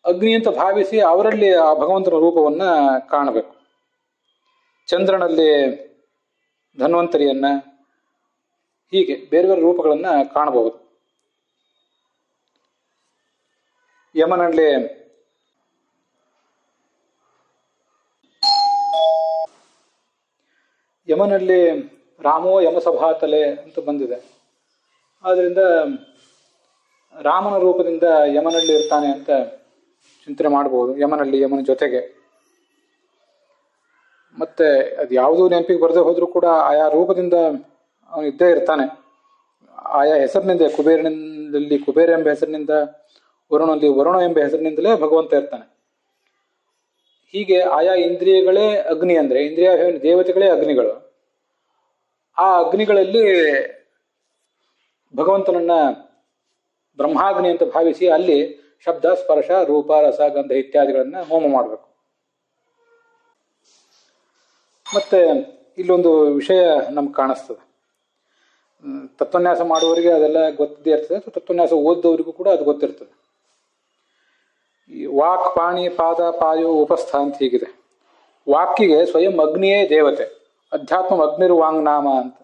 ಅಗ್ನಿ ಅಂತ ಭಾವಿಸಿ ಅವರಲ್ಲಿ ಆ ಭಗವಂತನ ರೂಪವನ್ನು ಕಾಣಬೇಕು. ಚಂದ್ರನಲ್ಲಿ ಧನ್ವಂತರಿಯನ್ನ, ಹೀಗೆ ಬೇರೆ ಬೇರೆ ರೂಪಗಳನ್ನು ಕಾಣಬಹುದು. ಯಮನಲ್ಲಿ ರಾಮೋ ಯಮಸಭಾತಲೆ ಅಂತ ಬಂದಿದೆ. ಆದ್ದರಿಂದ ರಾಮನ ರೂಪದಿಂದ ಯಮನಲ್ಲಿ ಇರ್ತಾನೆ ಅಂತ ಚಿಂತನೆ ಮಾಡಬಹುದು. ಯಮನ ಜೊತೆಗೆ ಮತ್ತೆ ಅದು ಯಾವುದೂ ನೆನಪಿಗೆ ಬರದೆ ಹೋದ್ರೂ ಕೂಡ ಆಯಾ ರೂಪದಿಂದ ಅವನು ಇದ್ದೇ ಇರ್ತಾನೆ. ಆಯಾ ಹೆಸರಿನಿಂದ, ಕುಬೇರನಲ್ಲಿ ಕುಬೇರ ಎಂಬ ಹೆಸರಿನಿಂದ, ವರುಣಲ್ಲಿ ವರುಣ ಎಂಬ ಹೆಸರಿನಿಂದಲೇ ಭಗವಂತ ಇರ್ತಾನೆ. ಹೀಗೆ ಆಯಾ ಇಂದ್ರಿಯಗಳೇ ಅಗ್ನಿ, ಅಂದರೆ ಇಂದ್ರಿಯ ದೇವತೆಗಳೇ ಅಗ್ನಿಗಳು. ಆ ಅಗ್ನಿಗಳಲ್ಲಿ ಭಗವಂತನನ್ನ ಬ್ರಹ್ಮಾಗ್ನಿ ಅಂತ ಭಾವಿಸಿ ಅಲ್ಲಿ ಶಬ್ದ, ಸ್ಪರ್ಶ, ರೂಪ, ರಸ, ಗಂಧ ಇತ್ಯಾದಿಗಳನ್ನ ಹೋಮ ಮಾಡಬೇಕು. ಮತ್ತೆ ಇಲ್ಲೊಂದು ವಿಷಯ ನಮ್ಗೆ ಕಾಣಿಸ್ತದೆ. ತತ್ವನ್ಯಾಸ ಮಾಡುವವರಿಗೆ ಅದೆಲ್ಲ ಗೊತ್ತಿದ್ದೇ ಇರ್ತದೆ, ತತ್ವನ್ಯಾಸ ಓದಿದವರಿಗೂ ಕೂಡ ಅದು ಗೊತ್ತಿರ್ತದೆ. ಈ ವಾಕ್, ಪಾಣಿ, ಪಾದ, ಪಾಯು, ಉಪಸ್ಥ ಅಂತ ಹೀಗಿದೆ. ವಾಕಿಗೆ ಸ್ವಯಂ ಅಗ್ನಿಯೇ ದೇವತೆ, ಅಧ್ಯಾತ್ಮ ಅಗ್ನಿರ್ವಾಂಗ್ನಾಮ ಅಂತ.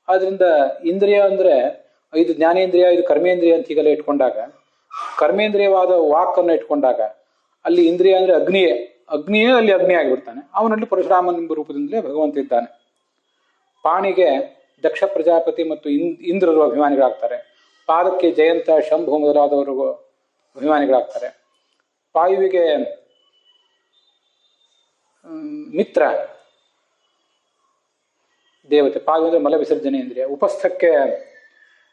ಆದ್ರಿಂದ ಇಂದ್ರಿಯ ಅಂದರೆ 5 ಜ್ಞಾನೇಂದ್ರಿಯ, 5 ಕರ್ಮೇಂದ್ರಿಯ ಅಂತ ಹೀಗೆಲ್ಲ ಇಟ್ಕೊಂಡಾಗ, ಕರ್ಮೇಂದ್ರಿಯವಾದ ವಾಕನ್ನು ಇಟ್ಕೊಂಡಾಗ ಅಲ್ಲಿ ಇಂದ್ರಿಯ ಅಂದರೆ ಅಗ್ನಿಯೇ ಅಲ್ಲಿ ಅಗ್ನಿ ಆಗಿಬಿಡ್ತಾನೆ. ಅವನಲ್ಲಿ ಪರಶುರಾಮನ ಎಂಬ ರೂಪದಿಂದಲೇ ಭಗವಂತ ಇದ್ದಾನೆ. ಪಾಣಿಗೆ ದಕ್ಷ ಪ್ರಜಾಪತಿ ಮತ್ತು ಇಂದ್ರರು ಅಭಿಮಾನಿಗಳಾಗ್ತಾರೆ. ಪಾದಕ್ಕೆ ಜಯಂತ, ಶಂಭು ಮೊದಲಾದವರು ಅಭಿಮಾನಿಗಳಾಗ್ತಾರೆ. ಪಾಯುವಿಗೆ ಮಿತ್ರ ದೇವತೆ, ಪಾಯು ಅಂದರೆ ಮಲ ವಿಸರ್ಜನೆ ಇಂದ್ರಿಯ. ಉಪಸ್ಥಕ್ಕೆ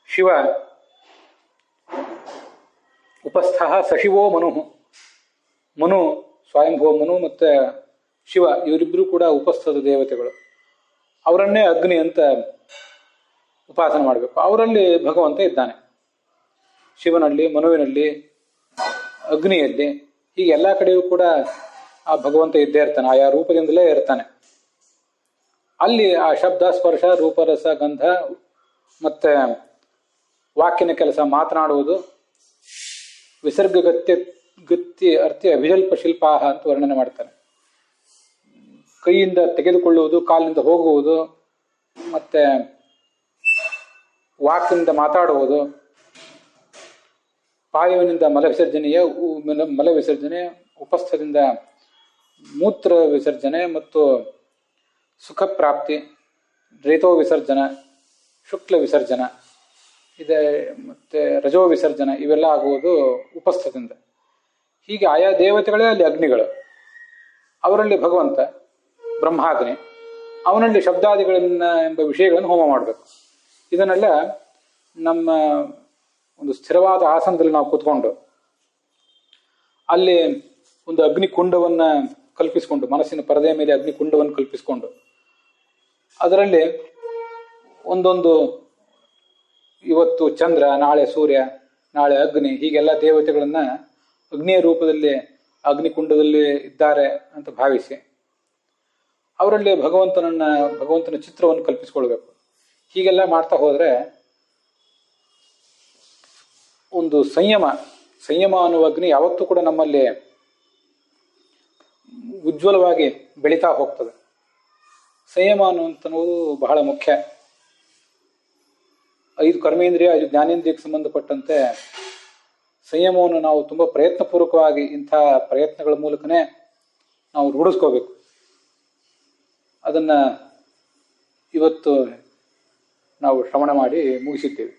ಶಿವ, ಉಪಸ್ಥ ಸಶಿವೋ ಮನು ಸ್ವಯಂಭುವ ಮನು ಮತ್ತು ಶಿವ, ಇವರಿಬ್ಬರು ಕೂಡ ಉಪಸ್ಥದ ದೇವತೆಗಳು. ಅವರನ್ನೇ ಅಗ್ನಿ ಅಂತ ಉಪಾಸನೆ ಮಾಡಬೇಕು. ಅವರಲ್ಲಿ ಭಗವಂತ ಇದ್ದಾನೆ. ಶಿವನಲ್ಲಿ, ಮನುವಿನಲ್ಲಿ, ಅಗ್ನಿಯಲ್ಲಿ, ಹೀಗೆ ಎಲ್ಲ ಕಡೆಯೂ ಕೂಡ ಆ ಭಗವಂತ ಇದ್ದೇ ಇರ್ತಾನೆ. ಆಯಾ ರೂಪದಿಂದಲೇ ಇರ್ತಾನೆ. ಅಲ್ಲಿ ಆ ಶಬ್ದ, ಸ್ಪರ್ಶ, ರೂಪರಸ, ಗಂಧ ಮತ್ತೆ ವಾಕ್ಯನ ಕೆಲಸ, ಮಾತನಾಡುವುದು, ವಿಸರ್ಗಗತ್ಯ ಅರ್ಥಿ ಅಭಿಜಲ್ಪ ಶಿಲ್ಪಾಹ ಅಂತ ವರ್ಣನೆ ಮಾಡ್ತಾನೆ. ಕೈಯಿಂದ ತೆಗೆದುಕೊಳ್ಳುವುದು, ಕಾಲಿನಿಂದ ಹೋಗುವುದು, ಮತ್ತೆ ವಾಕ್ಯದಿಂದ ಮಾತಾಡುವುದು, ಪಾಯುವಿನಿಂದ ಮಲ ವಿಸರ್ಜನೆ, ಉಪಸ್ಥದಿಂದ ಮೂತ್ರ ವಿಸರ್ಜನೆ ಮತ್ತು ಸುಖ ಪ್ರಾಪ್ತಿ, ರೇತೋ ವಿಸರ್ಜನ, ಶುಕ್ಲ ವಿಸರ್ಜನ ಇದೆ, ಮತ್ತೆ ರಜೋ ವಿಸರ್ಜನ, ಇವೆಲ್ಲ ಆಗುವುದು ಉಪಸ್ಥದಿಂದ. ಹೀಗೆ ಆಯಾ ದೇವತೆಗಳೇ ಅಲ್ಲಿ ಅಗ್ನಿಗಳು. ಅವರಲ್ಲಿ ಭಗವಂತ ಬ್ರಹ್ಮಾಗ್ನಿ, ಅವನಲ್ಲಿ ಶಬ್ದಾದಿಗಳನ್ನ ಎಂಬ ವಿಷಯಗಳನ್ನು ಹೋಮ ಮಾಡಬೇಕು. ಇದನ್ನೆಲ್ಲ ನಮ್ಮ ಒಂದು ಸ್ಥಿರವಾದ ಆಸನದಲ್ಲಿ ನಾವು ಕೂತ್ಕೊಂಡು ಅಲ್ಲಿ ಒಂದು ಅಗ್ನಿಕುಂಡವನ್ನು ಕಲ್ಪಿಸಿಕೊಂಡು, ಮನಸ್ಸಿನ ಪರದೆಯ ಮೇಲೆ ಅಗ್ನಿಕುಂಡವನ್ನು ಕಲ್ಪಿಸಿಕೊಂಡು ಅದರಲ್ಲಿ ಒಂದೊಂದು, ಇವತ್ತು ಚಂದ್ರ, ನಾಳೆ ಸೂರ್ಯ, ನಾಳೆ ಅಗ್ನಿ, ಹೀಗೆಲ್ಲ ದೇವತೆಗಳನ್ನ ಅಗ್ನಿಯ ರೂಪದಲ್ಲಿ ಅಗ್ನಿಕುಂಡದಲ್ಲಿ ಇದ್ದಾರೆ ಅಂತ ಭಾವಿಸಿ ಅವರಲ್ಲಿ ಭಗವಂತನ ಚಿತ್ರವನ್ನು ಕಲ್ಪಿಸ್ಕೊಳ್ಬೇಕು. ಹೀಗೆಲ್ಲ ಮಾಡ್ತಾ ಹೋದರೆ ಒಂದು ಸಂಯಮ ಅನ್ನುವ ಅಗ್ನಿ ಯಾವತ್ತೂ ಕೂಡ ನಮ್ಮಲ್ಲಿ ಉಜ್ವಲವಾಗಿ ಬೆಳೀತಾ ಹೋಗ್ತದೆ. ಸಂಯಮ ಅನ್ನುವಂಥದ್ದು ಬಹಳ ಮುಖ್ಯ. 5 ಕರ್ಮೇಂದ್ರಿಯ 5 ಜ್ಞಾನೇಂದ್ರಿಯಕ್ಕೆ ಸಂಬಂಧಪಟ್ಟಂತೆ ಸಂಯಮವನ್ನು ನಾವು ತುಂಬ ಪ್ರಯತ್ನಪೂರ್ವಕವಾಗಿ ಇಂಥ ಪ್ರಯತ್ನಗಳ ಮೂಲಕನೇ ನಾವು ರೂಢಿಸ್ಕೋಬೇಕು. ಅದನ್ನು ಇವತ್ತು ನಾವು ಶ್ರವಣ ಮಾಡಿ ಮುಗಿಸಿದ್ದೇವೆ.